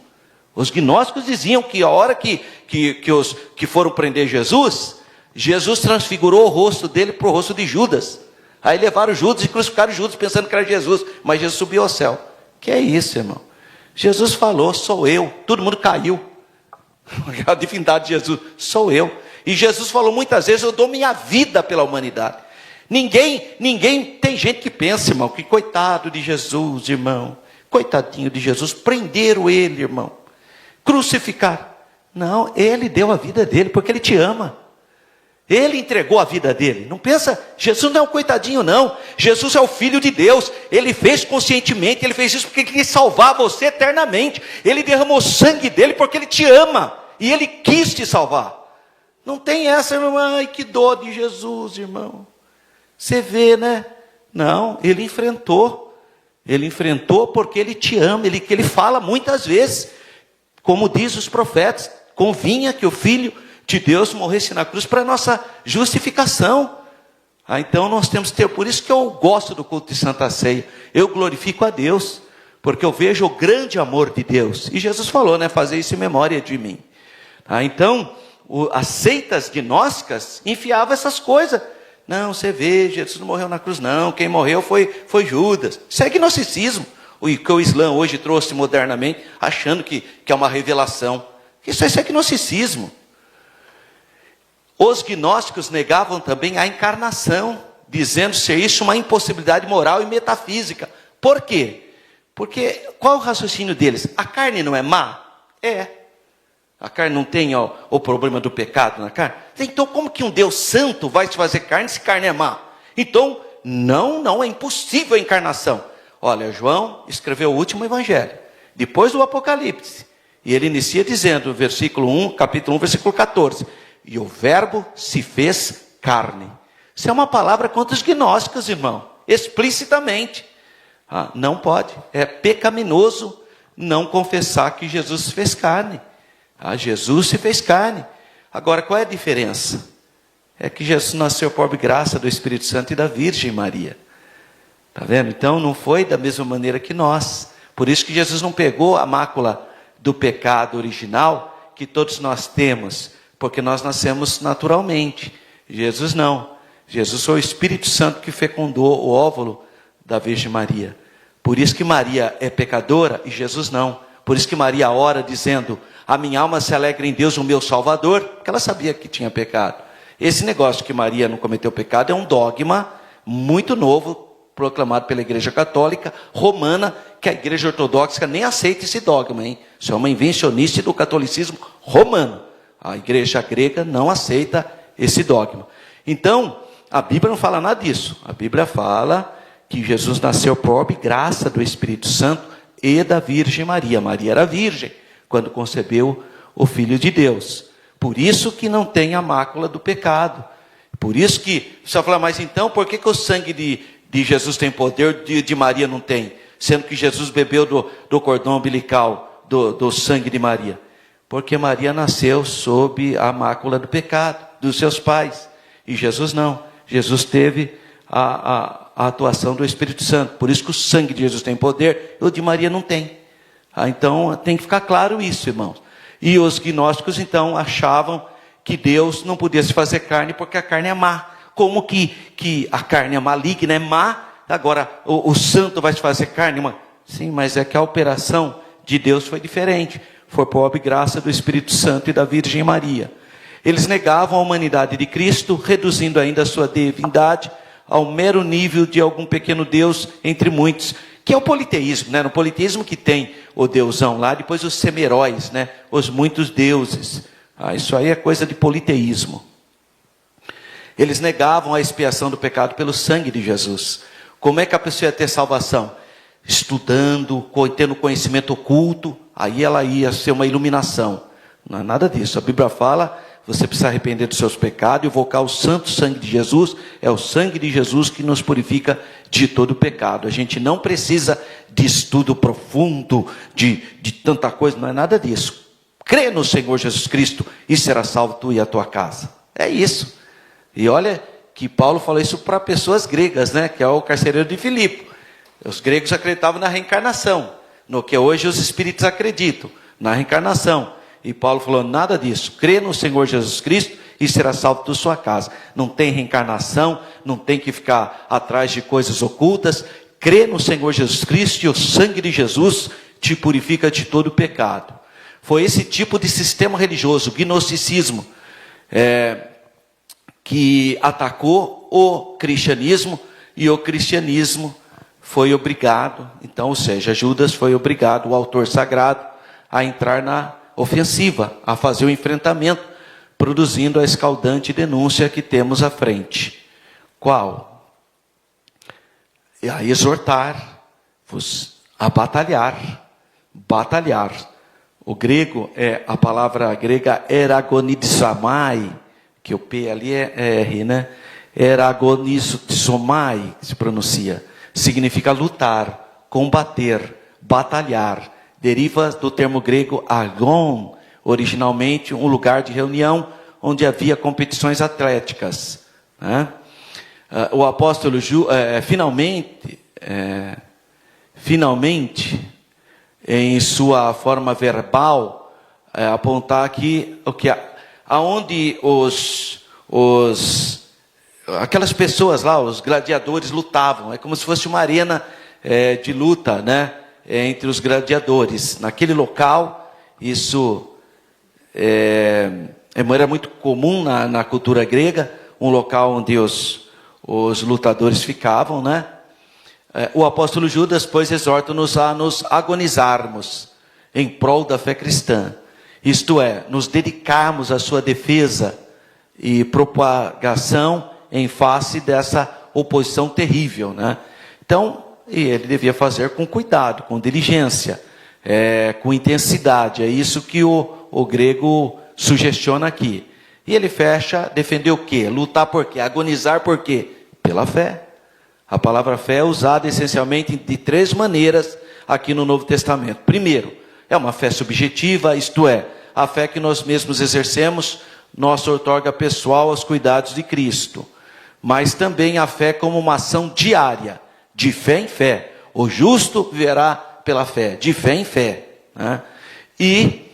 Os gnósticos diziam que a hora que foram prender Jesus, Jesus transfigurou o rosto dele para o rosto de Judas. Aí levaram Judas e crucificaram Judas pensando que era Jesus. Mas Jesus subiu ao céu. Que é isso, irmão? Jesus falou: sou eu. Todo mundo caiu. A divindade de Jesus: sou eu. E Jesus falou muitas vezes: eu dou minha vida pela humanidade. Ninguém tem gente que pensa, irmão, que coitado de Jesus, irmão. Coitadinho de Jesus. Prenderam ele, irmão. Crucificaram. Não, ele deu a vida dele porque ele te ama. Ele entregou a vida dele. Não pensa, Jesus não é um coitadinho, não. Jesus é o Filho de Deus. Ele fez conscientemente, ele fez isso porque ele queria salvar você eternamente. Ele derramou o sangue dele porque ele te ama. E ele quis te salvar. Não tem essa, irmão, ai que dó de Jesus, irmão. Você vê, né? Não, ele enfrentou. Ele enfrentou porque ele te ama. Ele fala muitas vezes, como diz os profetas, convinha que o Filho de Deus morresse na cruz para nossa justificação. Então nós temos que ter, por isso que eu gosto do culto de Santa Ceia. Eu glorifico a Deus, porque eu vejo o grande amor de Deus. E Jesus falou, né? Fazer isso em memória de mim. Então, as seitas gnósticas enfiavam essas coisas. Não, você vê, Jesus não morreu na cruz, não. Quem morreu foi Judas. Isso é gnosticismo. O que o Islã hoje trouxe modernamente, achando que é uma revelação. Isso é gnosticismo. Os gnósticos negavam também a encarnação, dizendo ser isso uma impossibilidade moral e metafísica. Por quê? Porque qual é o raciocínio deles? A carne não é má? É. A carne não tem o problema do pecado na carne? Então como que um Deus santo vai se fazer carne se carne é má? Então, não é impossível a encarnação. Olha, João escreveu o último evangelho, depois do Apocalipse. E ele inicia dizendo, capítulo 1, versículo 14. E o verbo se fez carne. Isso é uma palavra contra os gnósticos, irmão. Explicitamente. Não pode. É pecaminoso não confessar que Jesus se fez carne. Jesus se fez carne. Agora, qual é a diferença? É que Jesus nasceu por graça do Espírito Santo e da Virgem Maria. Está vendo? Então, não foi da mesma maneira que nós. Por isso que Jesus não pegou a mácula do pecado original que todos nós temos, porque nós nascemos naturalmente. Jesus não. Jesus foi o Espírito Santo que fecundou o óvulo da Virgem Maria. Por isso que Maria é pecadora e Jesus não. Por isso que Maria ora dizendo: a minha alma se alegra em Deus, o meu Salvador, porque ela sabia que tinha pecado. Esse negócio que Maria não cometeu pecado é um dogma muito novo, proclamado pela Igreja Católica Romana, que a Igreja Ortodoxa nem aceita esse dogma, hein? Isso é uma invencionice do catolicismo romano. A Igreja grega não aceita esse dogma. Então, a Bíblia não fala nada disso. A Bíblia fala que Jesus nasceu por graça do Espírito Santo e da Virgem Maria. Maria era virgem quando concebeu o Filho de Deus. Por isso que não tem a mácula do pecado. Por isso que, você vai falar, mas então por que o sangue de Jesus tem poder, de Maria não tem? Sendo que Jesus bebeu do cordão umbilical, do sangue de Maria. Porque Maria nasceu sob a mácula do pecado, dos seus pais. E Jesus não. Jesus teve a atuação do Espírito Santo. Por isso que o sangue de Jesus tem poder, e o de Maria não tem. Então tem que ficar claro isso, irmãos. E os gnósticos então achavam que Deus não podia se fazer carne porque a carne é má. Como que a carne é maligna, é má, agora o santo vai se fazer carne? Sim, mas é que a operação de Deus foi diferente. Foi por obra e graça do Espírito Santo e da Virgem Maria. Eles negavam a humanidade de Cristo, reduzindo ainda a sua divindade ao mero nível de algum pequeno Deus entre muitos, que é o politeísmo, né? No politeísmo que tem o deusão lá, depois os semeróis, né? Os muitos deuses. Isso aí é coisa de politeísmo. Eles negavam a expiação do pecado pelo sangue de Jesus. Como é que a pessoa ia ter salvação? Estudando, tendo conhecimento oculto, aí ela ia ser uma iluminação. Não é nada disso. A Bíblia fala, você precisa arrepender dos seus pecados e invocar o santo sangue de Jesus. É o sangue de Jesus que nos purifica de todo pecado. A gente não precisa de estudo profundo, de tanta coisa, não é nada disso. Crê no Senhor Jesus Cristo e será salvo tu e a tua casa. É isso. E olha que Paulo falou isso para pessoas gregas, né? Que é o carcereiro de Filipe. Os gregos acreditavam na reencarnação, no que hoje os espíritos acreditam, na reencarnação. E Paulo falou, nada disso. Crê no Senhor Jesus Cristo e será salvo tu e sua casa. Não tem reencarnação, não tem que ficar atrás de coisas ocultas. Crê no Senhor Jesus Cristo e o sangue de Jesus te purifica de todo pecado. Foi esse tipo de sistema religioso, o gnosticismo, que atacou o cristianismo, e o cristianismo foi obrigado, então, ou seja, Judas foi obrigado, o autor sagrado, a entrar na ofensiva, a fazer o enfrentamento, produzindo a escaldante denúncia que temos à frente. Qual? A exortar-vos a batalhar. O grego a palavra grega eragonizomai, que o P ali é R, né? Eragonizomai, se pronuncia. Significa lutar, combater, batalhar. Deriva do termo grego agon, originalmente um lugar de reunião onde havia competições atléticas. Né? O apóstolo finalmente, em sua forma verbal, apontar aqui o que aonde aquelas pessoas lá, os gladiadores lutavam. É como se fosse uma arena de luta, né? Entre os gladiadores. Naquele local, isso era muito comum na cultura grega, um local onde os lutadores ficavam, né? O apóstolo Judas, pois, exorta-nos a nos agonizarmos em prol da fé cristã. Isto é, nos dedicarmos à sua defesa e propagação em face dessa oposição terrível, né? Então, ele devia fazer com cuidado, com diligência, com intensidade. É isso que o grego sugestiona aqui. E ele fecha, defender o quê? Lutar por quê? Agonizar por quê? Pela fé. A palavra fé é usada essencialmente de 3 maneiras aqui no Novo Testamento. Primeiro, é uma fé subjetiva, isto é, a fé que nós mesmos exercemos, nossa outorga pessoal aos cuidados de Cristo. Mas também a fé como uma ação diária, de fé em fé. O justo viverá pela fé, de fé em fé. Né? E,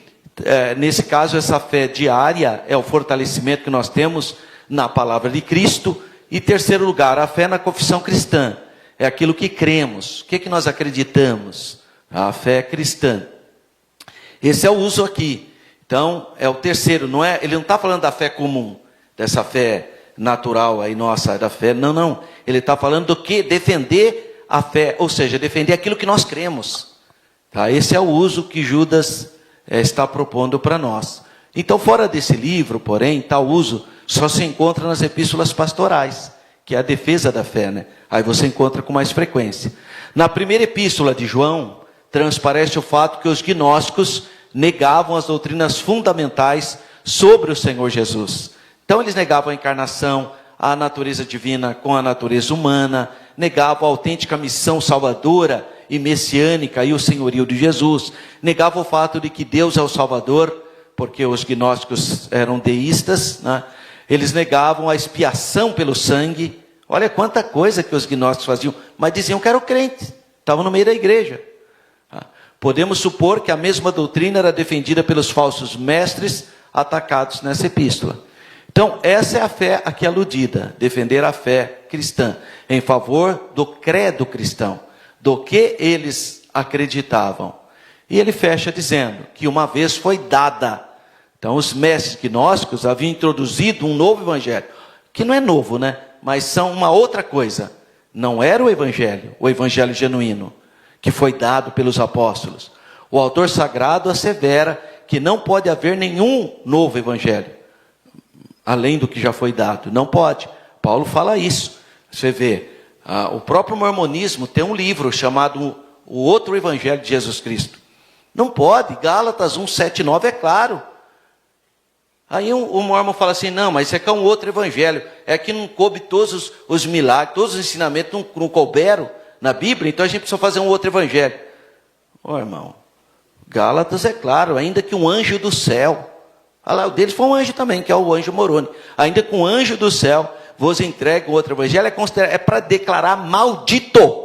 nesse caso, essa fé diária é o fortalecimento que nós temos na palavra de Cristo. E, terceiro lugar, a fé na confissão cristã. É aquilo que cremos. O que nós acreditamos? A fé cristã. Esse é o uso aqui. Então, é o terceiro. Ele não está falando da fé comum, dessa fé natural aí nossa, da fé. Não. Ele está falando do que? Defender a fé. Ou seja, defender aquilo que nós cremos. Tá? Esse é o uso que Judas está propondo para nós. Então, fora desse livro, porém, tal uso só se encontra nas epístolas pastorais, que é a defesa da fé, né? Aí você encontra com mais frequência. Na primeira epístola de João, transparece o fato que os gnósticos negavam as doutrinas fundamentais sobre o Senhor Jesus. Então eles negavam a encarnação, a natureza divina com a natureza humana, negavam a autêntica missão salvadora e messiânica e o senhorio de Jesus, negavam o fato de que Deus é o Salvador, porque os gnósticos eram deístas, né? Eles negavam a expiação pelo sangue. Olha quanta coisa que os gnósticos faziam, mas diziam que eram crentes, estavam no meio da igreja. Podemos supor que a mesma doutrina era defendida pelos falsos mestres atacados nessa epístola. Então, essa é a fé aqui aludida, defender a fé cristã, em favor do credo cristão, do que eles acreditavam. E ele fecha dizendo que uma vez foi dada. Então, os mestres gnósticos haviam introduzido um novo evangelho, que não é novo, né? Mas são uma outra coisa. Não era o evangelho genuíno, que foi dado pelos apóstolos. O autor sagrado assevera que não pode haver nenhum novo evangelho, além do que já foi dado. Não pode. Paulo fala isso. Você vê, o próprio mormonismo tem um livro chamado O Outro Evangelho de Jesus Cristo. Não pode. Gálatas 1, 7 e 9 é claro. Aí o mormon fala assim, não, mas isso aqui é um outro evangelho. É que não coube todos os milagres, todos os ensinamentos não couberam na Bíblia, então a gente precisa fazer um outro evangelho. Irmão, Gálatas é claro, ainda que um anjo do céu, o deles foi um anjo também, que é o anjo Moroni, ainda que um anjo do céu vos entregue o outro evangelho, é para declarar maldito,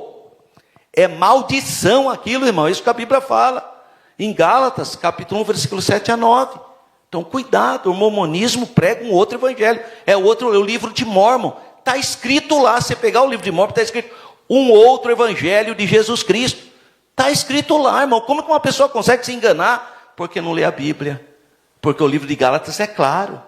é maldição aquilo, irmão, isso que a Bíblia fala, em Gálatas, capítulo 1, versículo 7 a 9, então cuidado, o mormonismo prega um outro evangelho, é o livro de Mórmon, está escrito lá, você pegar o livro de Mórmon, está escrito, um outro evangelho de Jesus Cristo, está escrito lá, irmão, como que uma pessoa consegue se enganar? Porque não lê a Bíblia, porque o livro de Gálatas é claro,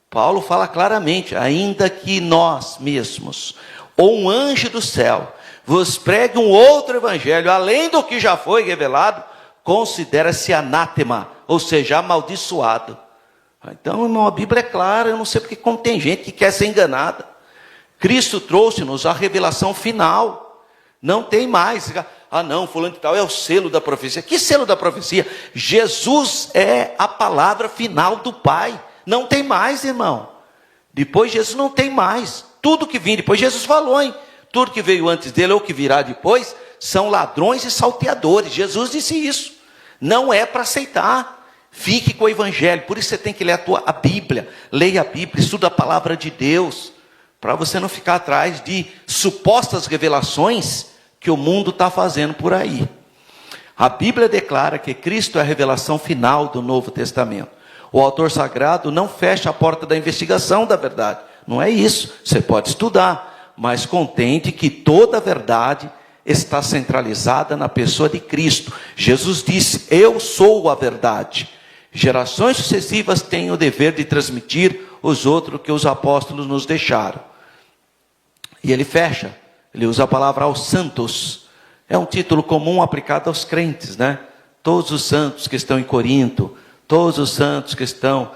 Paulo fala claramente, ainda que nós mesmos, ou um anjo do céu, vos pregue um outro evangelho, além do que já foi revelado, considera-se anátema, ou seja, amaldiçoado. Então, irmão, a Bíblia é clara, eu não sei porque como tem gente que quer ser enganada. Cristo trouxe-nos a revelação final, não tem mais, não, fulano de tal é o selo da profecia. Que selo da profecia? Jesus é a palavra final do Pai, não tem mais, irmão. Depois de Jesus não tem mais, tudo que vem depois, Jesus falou, hein? Tudo que veio antes dele ou que virá depois, são ladrões e salteadores, Jesus disse isso, não é para aceitar. Fique com o evangelho, por isso você tem que ler a Bíblia, leia a Bíblia, estuda a palavra de Deus, para você não ficar atrás de supostas revelações que o mundo está fazendo por aí. A Bíblia declara que Cristo é a revelação final do Novo Testamento. O autor sagrado não fecha a porta da investigação da verdade, não é isso, você pode estudar, mas contente que toda a verdade está centralizada na pessoa de Cristo. Jesus disse, eu sou a verdade. Gerações sucessivas têm o dever de transmitir os outros que os apóstolos nos deixaram. E ele fecha, ele usa a palavra aos santos. É um título comum aplicado aos crentes, né? Todos os santos que estão em Corinto, todos os santos que estão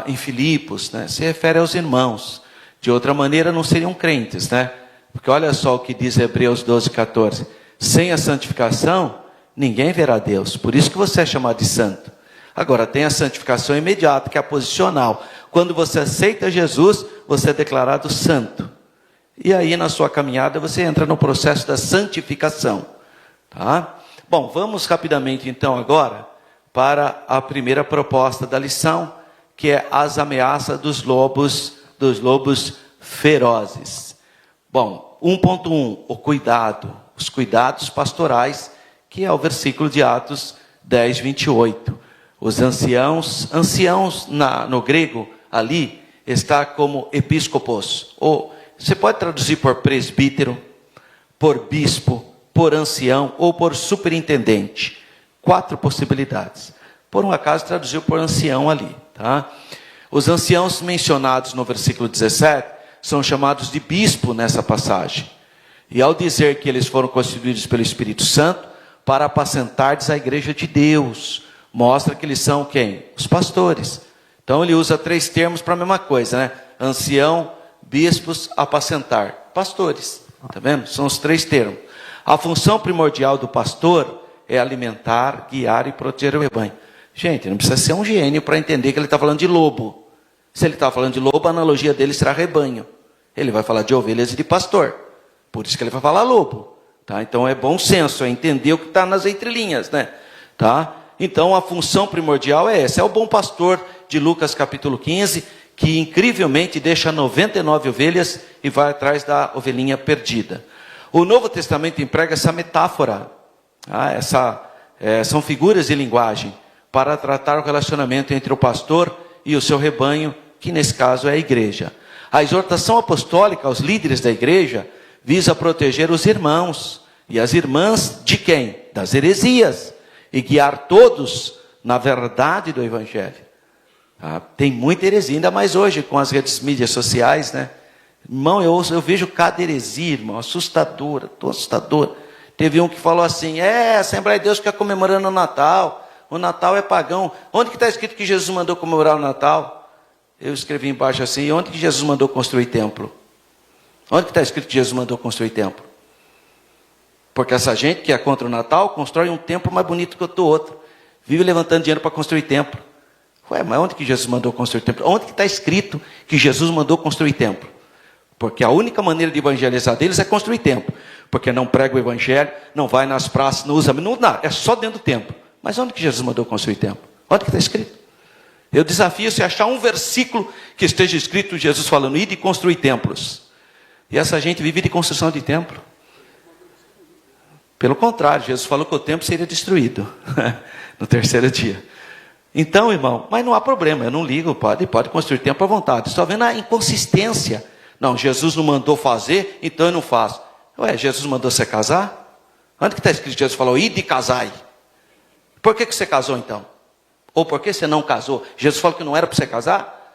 em Filipos, né? Se refere aos irmãos. De outra maneira não seriam crentes, né? Porque olha só o que diz Hebreus 12, 14. Sem a santificação, ninguém verá Deus. Por isso que você é chamado de santo. Agora, tem a santificação imediata, que é a posicional. Quando você aceita Jesus, você é declarado santo. E aí, na sua caminhada, você entra no processo da santificação. Tá? Bom, vamos rapidamente, então, agora, para a primeira proposta da lição, que é as ameaças dos lobos ferozes. Bom, 1.1, o cuidado, os cuidados pastorais, que é o versículo de Atos 10, 28. Os anciãos no grego, ali, está como episcopos, ou você pode traduzir por presbítero, por bispo, por ancião, ou por superintendente. 4 possibilidades. Por um acaso, traduziu por ancião ali, tá? Os anciãos mencionados no versículo 17, são chamados de bispo nessa passagem. E ao dizer que eles foram constituídos pelo Espírito Santo, para apacentardes a igreja de Deus, mostra que eles são quem? Os pastores. Então ele usa 3 termos para a mesma coisa, né? Ancião, bispos, apacentar. Pastores, tá vendo? São os 3 termos. A função primordial do pastor é alimentar, guiar e proteger o rebanho. Gente, não precisa ser um gênio para entender que ele está falando de lobo. Se ele está falando de lobo, a analogia dele será rebanho. Ele vai falar de ovelhas e de pastor. Por isso que ele vai falar lobo. Tá? Então é bom senso, é entender o que está nas entrelinhas, né? Tá? Então a função primordial é essa. É o bom pastor de Lucas capítulo 15, que incrivelmente deixa 99 ovelhas e vai atrás da ovelhinha perdida. O Novo Testamento emprega essa metáfora. Tá? São figuras de linguagem para tratar o relacionamento entre o pastor e o seu rebanho, que nesse caso é a igreja. A exortação apostólica aos líderes da igreja visa proteger os irmãos e as irmãs de quem? Das heresias, e guiar todos na verdade do evangelho. Tem muita heresia, ainda mais hoje com as redes mídias sociais, né? Irmão, eu vejo cada heresia, irmão, assustadora, assustadora. Teve um que falou assim, a Assembleia de Deus fica comemorando o Natal é pagão. Onde que está escrito que Jesus mandou comemorar o Natal? Eu escrevi embaixo assim, onde que Jesus mandou construir templo? Onde que está escrito que Jesus mandou construir templo? Porque essa gente que é contra o Natal, constrói um templo mais bonito que o outro. Vive levantando dinheiro para construir templo. Mas onde que Jesus mandou construir templo? Onde que está escrito que Jesus mandou construir templo? Porque a única maneira de evangelizar deles é construir templo. Porque não prega o evangelho, não vai nas praças, não usa, não, é só dentro do templo. Mas onde que Jesus mandou construir templo? Onde que está escrito? Eu desafio você a achar um versículo que esteja escrito Jesus falando, ide construir templos. E essa gente vive de construção de templo. Pelo contrário, Jesus falou que o templo seria destruído no terceiro dia. Então, irmão, mas não há problema, eu não ligo, pode construir templo à vontade. Estou vendo a inconsistência. Não, Jesus não mandou fazer, então eu não faço. Jesus mandou você casar? Onde que está escrito? Jesus falou, ide e casai. Por que você casou então? Ou por que você não casou? Jesus falou que não era para você casar?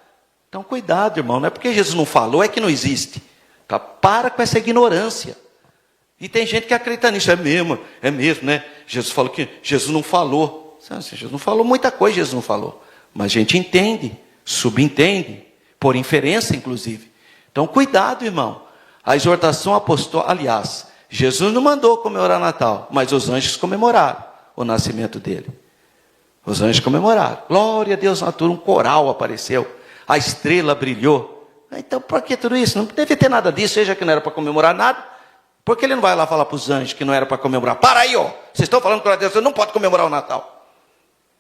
Então cuidado, irmão, não é porque Jesus não falou, é que não existe. Tá? Para com essa ignorância. E tem gente que acredita nisso, é mesmo, né? Jesus falou que Jesus não falou. Jesus não falou muita coisa, Jesus não falou. Mas a gente entende, subentende, por inferência inclusive. Então cuidado, irmão. A exortação apostólica, aliás, Jesus não mandou comemorar Natal, mas os anjos comemoraram o nascimento dele. Os anjos comemoraram. Glória a Deus na altura, um coral apareceu. A estrela brilhou. Então, por que tudo isso? Não deve ter nada disso, seja que não era para comemorar nada. Por que ele não vai lá falar para os anjos que não era para comemorar? Para aí, ó. Vocês estão falando com Deus, você não pode comemorar o Natal.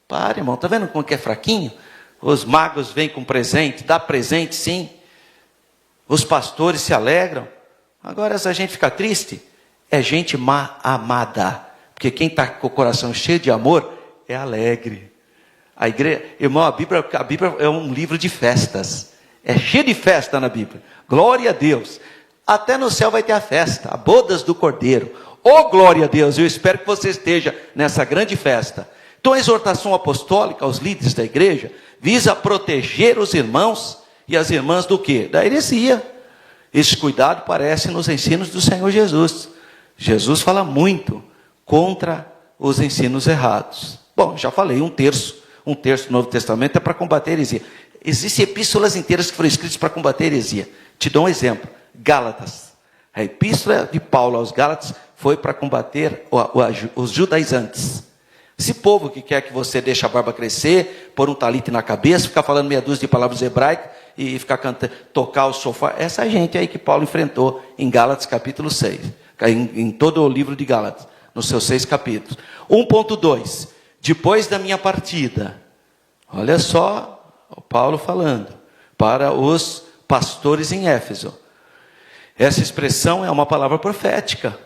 Para, irmão. Está vendo como que é fraquinho? Os magos vêm com presente, dá presente sim. Os pastores se alegram. Agora essa gente fica triste. É gente má amada. Porque quem está com o coração cheio de amor é alegre. A igreja, irmão, a Bíblia é um livro de festas. É cheio de festa na Bíblia. Glória a Deus. Até no céu vai ter a festa, a bodas do Cordeiro. Oh, glória a Deus, eu espero que você esteja nessa grande festa. Então a exortação apostólica aos líderes da igreja visa proteger os irmãos e as irmãs do quê? Da heresia. Esse cuidado parece nos ensinos do Senhor Jesus. Jesus fala muito contra os ensinos errados. Bom, já falei, um terço do Novo Testamento é para combater a heresia. Existem epístolas inteiras que foram escritas para combater a heresia. Te dou um exemplo. Gálatas. A epístola de Paulo aos Gálatas foi para combater os judaizantes. Esse povo que quer que você deixe a barba crescer, pôr um talite na cabeça, ficar falando meia dúzia de palavras hebraicas e ficar cantando, tocar o sofá. Essa gente aí que Paulo enfrentou em Gálatas capítulo 6. Em todo o livro de Gálatas, nos seus 6 capítulos. 1.2. Depois da minha partida. Olha só o Paulo falando para os pastores em Éfeso. Essa expressão é uma palavra profética.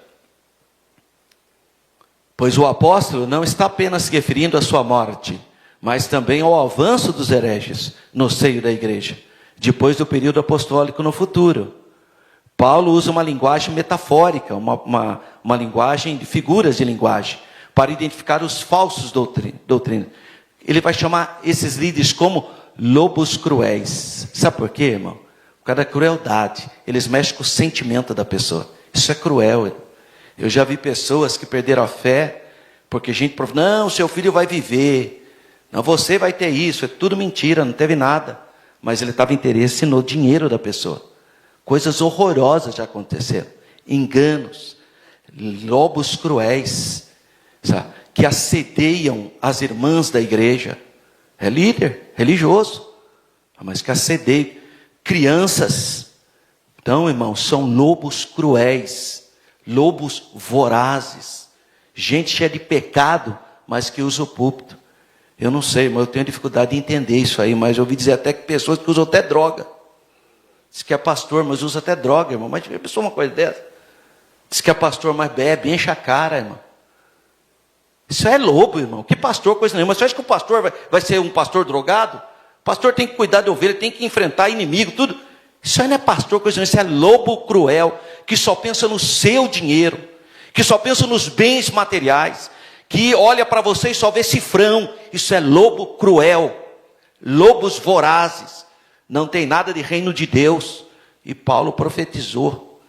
Pois o apóstolo não está apenas se referindo à sua morte, mas também ao avanço dos hereges no seio da igreja, depois do período apostólico no futuro. Paulo usa uma linguagem metafórica, uma linguagem de figuras de linguagem, para identificar os falsos doutrinas. Ele vai chamar esses líderes como lobos cruéis. Sabe por quê, irmão? Por causa da crueldade. Eles mexem com o sentimento da pessoa. Isso é cruel. Eu já vi pessoas que perderam a fé, porque gente falou, não, seu filho vai viver. Não, você vai ter isso. É tudo mentira, não teve nada. Mas ele estava interesse no dinheiro da pessoa. Coisas horrorosas já aconteceram. Enganos. Lobos cruéis. Sabe? que assedeiam as irmãs da igreja. É líder religioso, mas que assedeia crianças. Então, irmãos, são lobos cruéis, lobos vorazes, gente cheia de pecado, mas que usa o púlpito. Eu não sei, mas eu tenho dificuldade de entender isso aí, mas eu ouvi dizer até que pessoas que usam até droga. Diz que é pastor, mas usa até droga, irmão. Mas pensou uma coisa dessa? Diz que é pastor, mas bebe, enche a cara, irmão. Isso é lobo, irmão. Que pastor, coisa nenhuma. Você acha que o pastor vai ser um pastor drogado? O pastor tem que cuidar de ovelha, tem que enfrentar inimigo, tudo. Isso aí não é pastor, coisa nenhuma. Isso é lobo cruel, que só pensa no seu dinheiro, que só pensa nos bens materiais, que olha para você e só vê cifrão. Isso é lobo cruel, lobos vorazes. Não tem nada de reino de Deus. E Paulo profetizou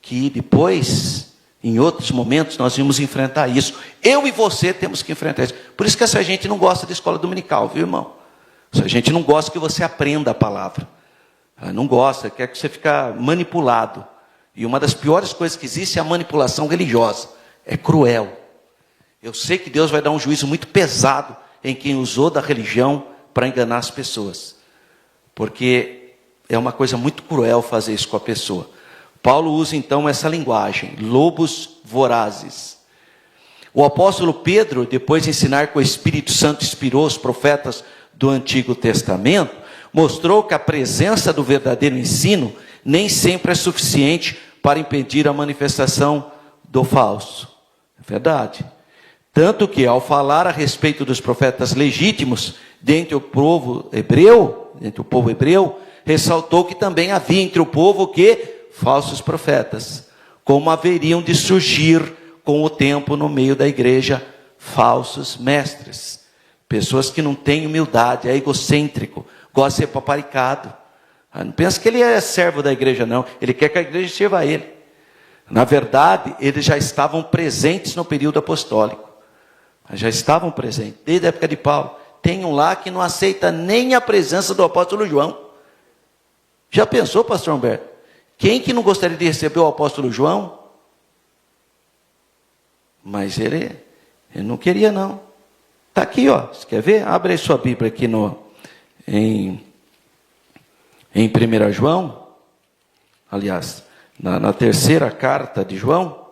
que depois, em outros momentos, nós íamos enfrentar isso. Eu e você temos que enfrentar isso. Por isso que essa gente não gosta de escola dominical, viu, irmão? Essa gente não gosta que você aprenda a palavra. Ela não gosta, quer que você fique manipulado. E uma das piores coisas que existe é a manipulação religiosa. É cruel. Eu sei que Deus vai dar um juízo muito pesado em quem usou da religião para enganar as pessoas. Porque é uma coisa muito cruel fazer isso com a pessoa. Paulo usa então essa linguagem, lobos vorazes. O apóstolo Pedro, depois de ensinar que o Espírito Santo inspirou os profetas do Antigo Testamento, mostrou que a presença do verdadeiro ensino nem sempre é suficiente para impedir a manifestação do falso. É verdade. Tanto que, ao falar a respeito dos profetas legítimos dentre o povo hebreu, ressaltou que também havia entre o povo falsos profetas, como haveriam de surgir com o tempo no meio da igreja falsos mestres, pessoas que não têm humildade, é egocêntrico, gosta de ser paparicado. Não pensa que ele é servo da igreja, não. Ele quer que a igreja sirva a ele. Na verdade, eles já estavam presentes no período apostólico. Já estavam presentes, desde a época de Paulo. Tem um lá que não aceita nem a presença do apóstolo João. Já pensou, pastor Humberto? Quem que não gostaria de receber o apóstolo João? Mas ele não queria, não. Está aqui, ó. Você quer ver? Abre aí sua Bíblia aqui em 1 João. Aliás, na terceira carta de João.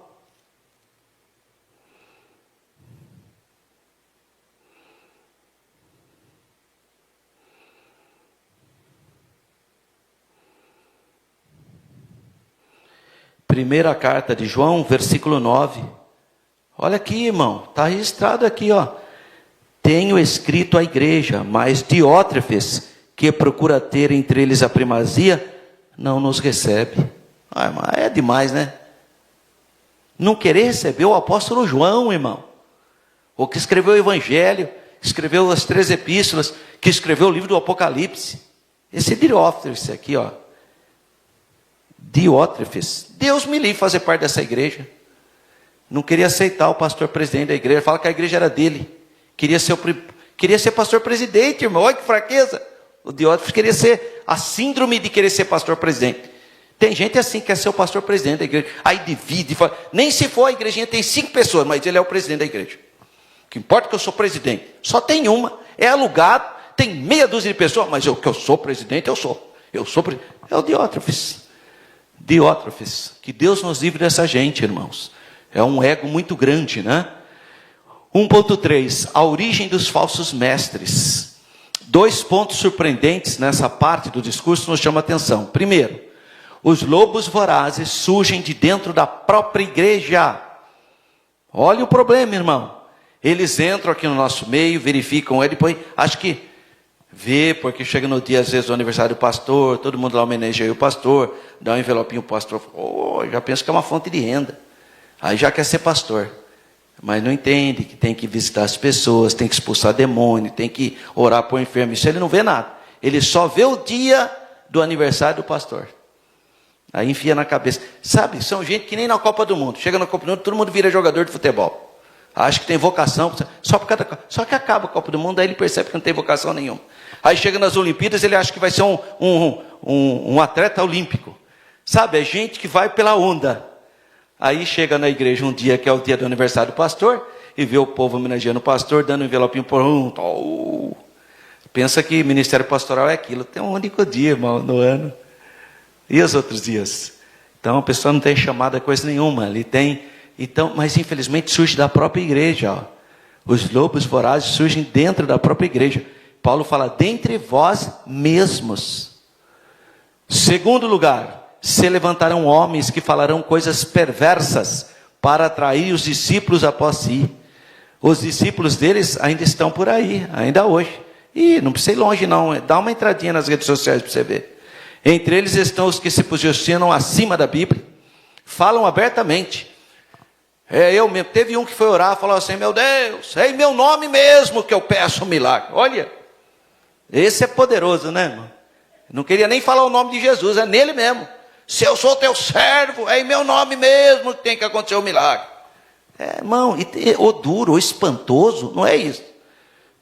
Primeira carta de João, versículo 9. Olha aqui, irmão, está registrado aqui, ó. Tenho escrito à igreja, mas Diótrefes, que procura ter entre eles a primazia, não nos recebe. Mas é demais, né? Não querer receber o apóstolo João, irmão. O que escreveu o Evangelho, escreveu as 3 epístolas, que escreveu o livro do Apocalipse. Esse Diótrefes aqui, ó. Diótrefes, Deus me livre fazer parte dessa igreja. Não queria aceitar o pastor presidente da igreja. Fala que a igreja era dele. Queria ser pastor presidente, irmão. Olha que fraqueza. O Diótrefes queria ser a síndrome de querer ser pastor presidente. Tem gente assim que quer ser o pastor presidente da igreja. Aí divide, fala, nem se for a igrejinha tem 5 pessoas, mas ele é o presidente da igreja. O que importa é que eu sou presidente. Só tem uma, é alugado, tem meia dúzia de pessoas, mas eu sou presidente, eu sou presidente. É o Diótrefes. Diótrefes, que Deus nos livre dessa gente, irmãos. É um ego muito grande, né? 1.3, a origem dos falsos mestres. 2 pontos surpreendentes nessa parte do discurso nos chamam a atenção. Primeiro, os lobos vorazes surgem de dentro da própria igreja. Olha o problema, irmão. Eles entram aqui no nosso meio, verificam ele, depois acho que vê, porque chega no dia, às vezes, do aniversário do pastor, todo mundo lá homenageia o pastor, dá um envelopinho pro pastor, já pensa que é uma fonte de renda. Aí já quer ser pastor. Mas não entende que tem que visitar as pessoas, tem que expulsar demônio, tem que orar por enfermo. Isso ele não vê nada. Ele só vê o dia do aniversário do pastor. Aí enfia na cabeça. Sabe, são gente que nem na Copa do Mundo. Chega na Copa do Mundo, todo mundo vira jogador de futebol. Acha que tem vocação. Só que acaba a Copa do Mundo, aí ele percebe que não tem vocação nenhuma. Aí chega nas Olimpíadas, ele acha que vai ser um atleta olímpico. Sabe, é gente que vai pela onda. Aí chega na igreja um dia que é o dia do aniversário do pastor, e vê o povo homenageando o pastor, dando um envelopinho por um. Pensa que ministério pastoral é aquilo. Tem um único dia, irmão, no ano. E os outros dias? Então a pessoa não tem chamada coisa nenhuma. Ele tem. Então, mas infelizmente surge da própria igreja. Ó. Os lobos vorazes surgem dentro da própria igreja. Paulo fala, dentre vós mesmos. Segundo lugar, se levantarão homens que falarão coisas perversas para atrair os discípulos após si. Os discípulos deles ainda estão por aí, ainda hoje. E não precisa ir longe não, dá uma entradinha nas redes sociais para você ver. Entre eles estão os que se posicionam acima da Bíblia, falam abertamente. Eu mesmo, teve um que foi orar, falou assim, meu Deus, é em meu nome mesmo que eu peço um milagre. Olha, esse é poderoso, né, irmão? Não queria nem falar o nome de Jesus, é nele mesmo. Se eu sou teu servo, é em meu nome mesmo que tem que acontecer o milagre. Irmão, o duro, o espantoso, não é isso.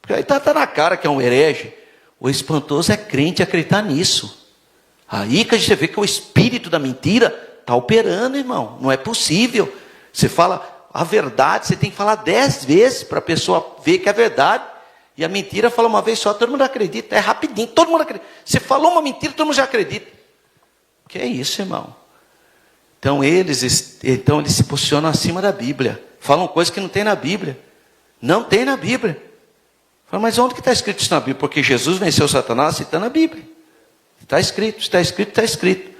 Porque aí está na cara que é um herege. O espantoso é crente acreditar nisso. Aí que a gente vê que o espírito da mentira está operando, irmão. Não é possível. Você fala a verdade, você tem que falar 10 vezes para a pessoa ver que é verdade. E a mentira fala uma vez só, todo mundo acredita. É rapidinho, todo mundo acredita. Você falou uma mentira, todo mundo já acredita. Que é isso, irmão? Então eles se posicionam acima da Bíblia. Falam coisas que não tem na Bíblia. Não tem na Bíblia. Fala, mas onde que está escrito isso na Bíblia? Porque Jesus venceu Satanás citando a Bíblia. Está escrito, está escrito, está escrito.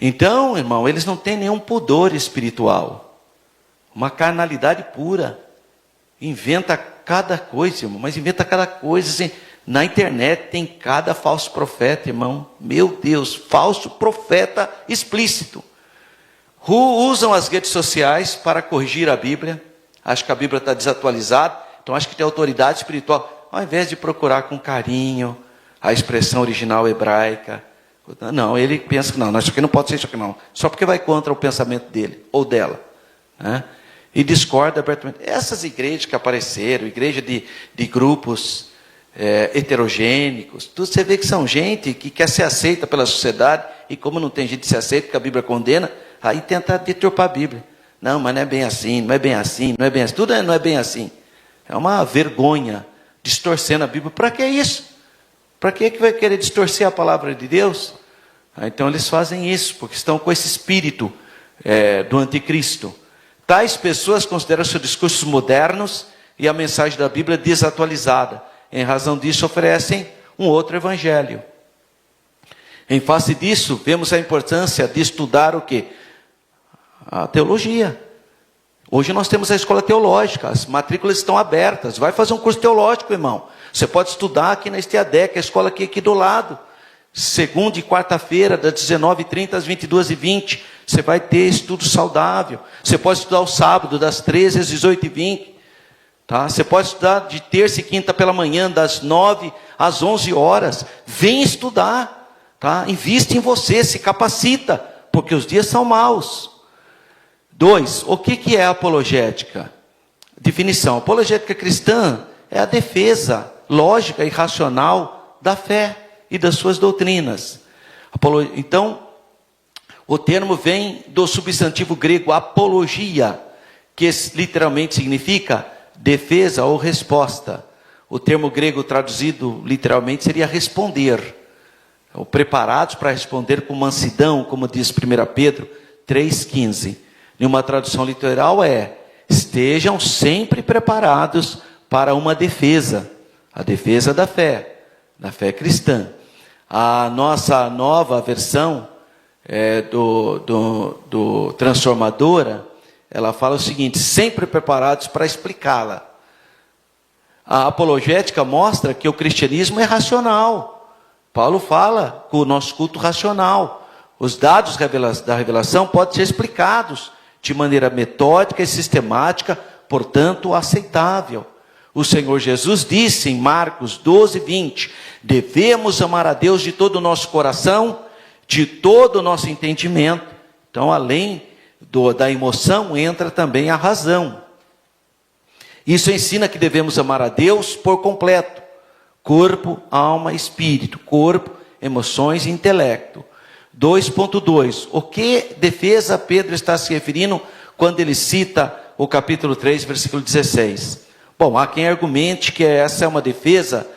Então, irmão, eles não têm nenhum pudor espiritual. Uma carnalidade pura. Inventa cada coisa, irmão. Mas inventa cada coisa assim. Na internet tem cada falso profeta, irmão. Meu Deus, falso profeta explícito. Usam as redes sociais para corrigir a Bíblia. Acho que a Bíblia está desatualizada. Então acho que tem autoridade espiritual. Ao invés de procurar com carinho a expressão original hebraica. Não, ele pensa que não, isso aqui não pode ser isso aqui não. Só porque vai contra o pensamento dele ou dela. Né? E discorda abertamente. Essas igrejas que apareceram, igreja de grupos heterogênicos, tudo você vê que são gente que quer ser aceita pela sociedade, e como não tem gente que se aceita, porque a Bíblia condena, aí tenta deturpar a Bíblia. Não, mas não é bem assim, não é bem assim, não é bem assim, tudo não é bem assim. É uma vergonha, distorcendo a Bíblia. Para que isso? Para que vai querer distorcer a palavra de Deus? Então eles fazem isso, porque estão com esse espírito do anticristo. Tais pessoas consideram seus discursos modernos e a mensagem da Bíblia desatualizada. Em razão disso, oferecem um outro evangelho. Em face disso, vemos a importância de estudar o quê? A teologia. Hoje nós temos a escola teológica, as matrículas estão abertas. Vai fazer um curso teológico, irmão. Você pode estudar aqui na Estiadec, a escola aqui do lado. Segunda e quarta-feira, das 19h30 às 22h20. Você vai ter estudo saudável. Você pode estudar o sábado, das 13h às 18h20. Tá? Você pode estudar de terça e quinta pela manhã, das 9 às 11 horas. Vem estudar. Tá? Invista em você, se capacita, porque os dias são maus. 2. O que é apologética? Definição. Apologética cristã é a defesa lógica e racional da fé e das suas doutrinas. Então, o termo vem do substantivo grego apologia, que literalmente significa defesa ou resposta. O termo grego traduzido literalmente seria responder. Ou preparados para responder com mansidão, como diz 1 Pedro 3,15. Em uma tradução literal estejam sempre preparados para uma defesa. A defesa da fé cristã. A nossa nova versão do Transformadora, ela fala o seguinte: sempre preparados para explicá-la. A apologética mostra que o cristianismo é racional. Paulo fala com o nosso culto racional. Os dados da revelação podem ser explicados de maneira metódica e sistemática, portanto aceitável. O Senhor Jesus disse em Marcos 12:20, devemos amar a Deus de todo o nosso coração, de todo o nosso entendimento. Então, além da emoção, entra também a razão. Isso ensina que devemos amar a Deus por completo. Corpo, alma, espírito. Corpo, emoções e intelecto. 2.2. O que defesa Pedro está se referindo quando ele cita o capítulo 3, versículo 16. Bom, há quem argumente que essa é uma defesa,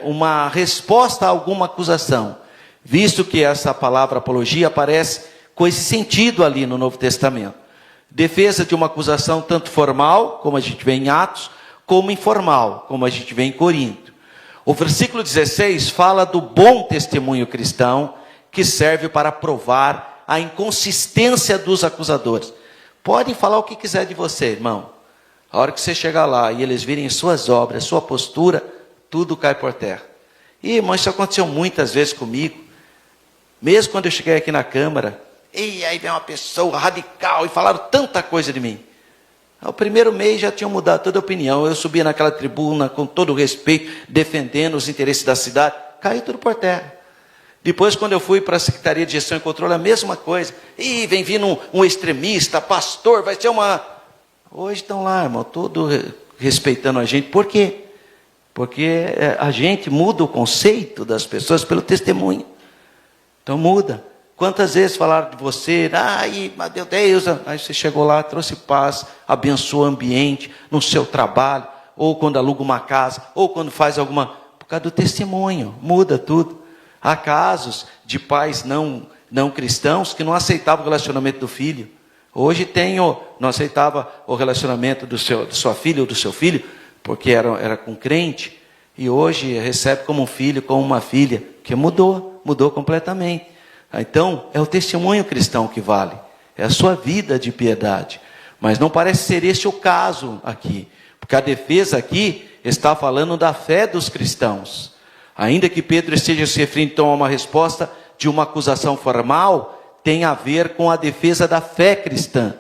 uma resposta a alguma acusação, visto que essa palavra apologia aparece com esse sentido ali no Novo Testamento. Defesa de uma acusação tanto formal, como a gente vê em Atos, como informal, como a gente vê em Corinto. O versículo 16 fala do bom testemunho cristão, que serve para provar a inconsistência dos acusadores. Podem falar o que quiser de você, irmão. A hora que você chegar lá e eles virem suas obras, sua postura, tudo cai por terra. E, irmão, isso aconteceu muitas vezes comigo. Mesmo quando eu cheguei aqui na Câmara, e aí vem uma pessoa radical e falaram tanta coisa de mim. No primeiro mês já tinham mudado toda a opinião. Eu subia naquela tribuna com todo o respeito, defendendo os interesses da cidade. Caiu tudo por terra. Depois, quando eu fui para a Secretaria de Gestão e Controle, a mesma coisa. E vem vindo um extremista, pastor, vai ser uma... Hoje estão lá, irmão, todo respeitando a gente. Por quê? Porque a gente muda o conceito das pessoas pelo testemunho. Então muda. Quantas vezes falaram de você, meu Deus, aí você chegou lá, trouxe paz, abençoou o ambiente, no seu trabalho, ou quando aluga uma casa, ou quando faz alguma... Por causa do testemunho, muda tudo. Há casos de pais não cristãos que não aceitavam o relacionamento do filho. Hoje não aceitava o relacionamento de sua filha ou do seu filho, porque era com crente, e hoje recebe como um filho, como uma filha, que mudou completamente. Então, é o testemunho cristão que vale, é a sua vida de piedade. Mas não parece ser esse o caso aqui, porque a defesa aqui está falando da fé dos cristãos. Ainda que Pedro esteja se referindo então a uma resposta de uma acusação formal, tem a ver com a defesa da fé cristã,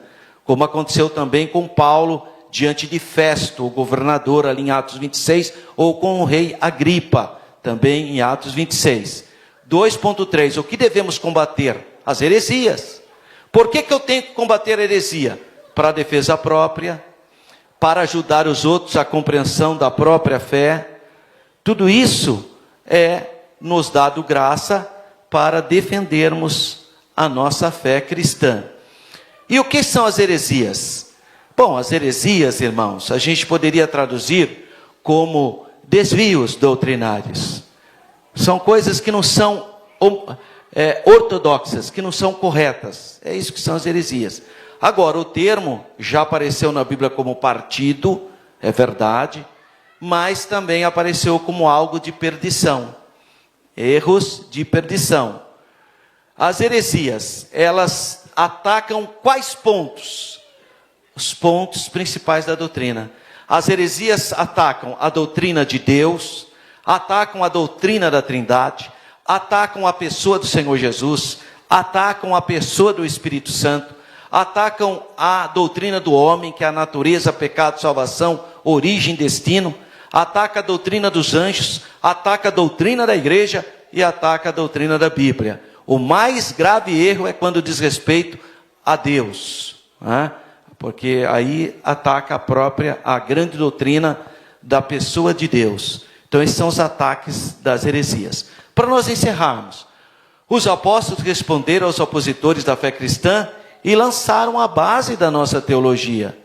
como aconteceu também com Paulo diante de Festo, o governador, ali em Atos 26, ou com o rei Agripa, também em Atos 26. 2.3, o que devemos combater? As heresias. Por que eu tenho que combater a heresia? Para a defesa própria, para ajudar os outros à compreensão da própria fé. Tudo isso nos dado graça para defendermos a nossa fé cristã. E o que são as heresias? Bom, as heresias, irmãos, a gente poderia traduzir como desvios doutrinários. São coisas que não são ortodoxas, que não são corretas. É isso que são as heresias. Agora, o termo já apareceu na Bíblia como partido, é verdade, mas também apareceu como algo de perdição. Erros de perdição. As heresias, elas atacam quais pontos? Os pontos principais da doutrina. As heresias atacam a doutrina de Deus, atacam a doutrina da Trindade, atacam a pessoa do Senhor Jesus, atacam a pessoa do Espírito Santo, atacam a doutrina do homem, que é a natureza, pecado, salvação, origem, destino, ataca a doutrina dos anjos, ataca a doutrina da igreja e ataca a doutrina da Bíblia. O mais grave erro é quando diz respeito a Deus, porque aí ataca a grande doutrina da pessoa de Deus. Então esses são os ataques das heresias. Para nós encerrarmos, os apóstolos responderam aos opositores da fé cristã e lançaram a base da nossa teologia.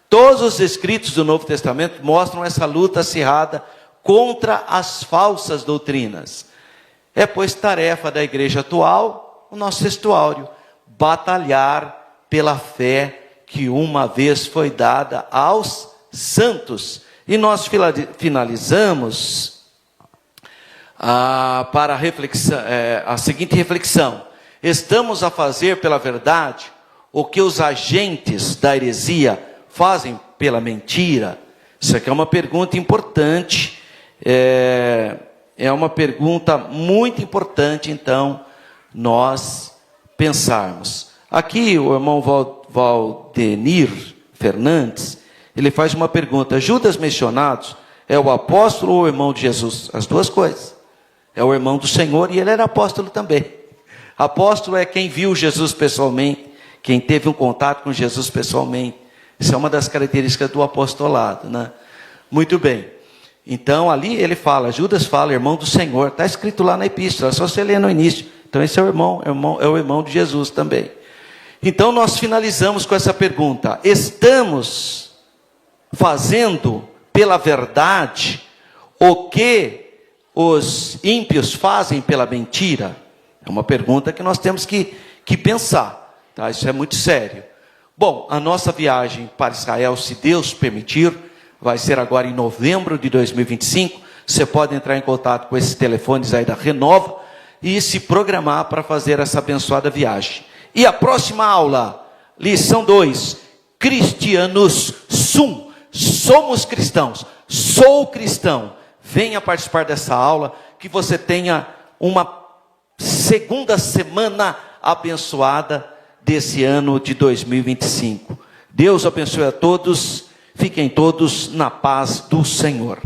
Todos os escritos do Novo Testamento mostram essa luta acirrada contra as falsas doutrinas. É, pois, tarefa da igreja atual, o nosso textuário, batalhar pela fé que uma vez foi dada aos santos. E nós finalizamos para a seguinte reflexão: estamos a fazer pela verdade o que os agentes da heresia fazem pela mentira? Isso aqui é uma pergunta importante, é uma pergunta muito importante, então, nós pensarmos. Aqui o irmão Valdenir Fernandes, ele faz uma pergunta: Judas mencionado é o apóstolo ou o irmão de Jesus? As duas coisas. É o irmão do Senhor e ele era apóstolo também. Apóstolo é quem viu Jesus pessoalmente, quem teve um contato com Jesus pessoalmente. Isso é uma das características do apostolado, né? Muito bem. Então ali ele fala, Judas fala, irmão do Senhor. Está escrito lá na epístola, é só você ler no início. Então esse é o irmão de Jesus também. Então nós finalizamos com essa pergunta: estamos fazendo pela verdade o que os ímpios fazem pela mentira? É uma pergunta que nós temos que pensar, tá? Isso é muito sério. Bom, a nossa viagem para Israel, se Deus permitir, vai ser agora em novembro de 2025. Você pode entrar em contato com esses telefones aí da Renova e se programar para fazer essa abençoada viagem. E a próxima aula, lição 2, cristianos sum, somos cristãos, sou cristão. Venha participar dessa aula, que você tenha uma segunda semana abençoada desse ano de 2025. Deus abençoe a todos, fiquem todos na paz do Senhor.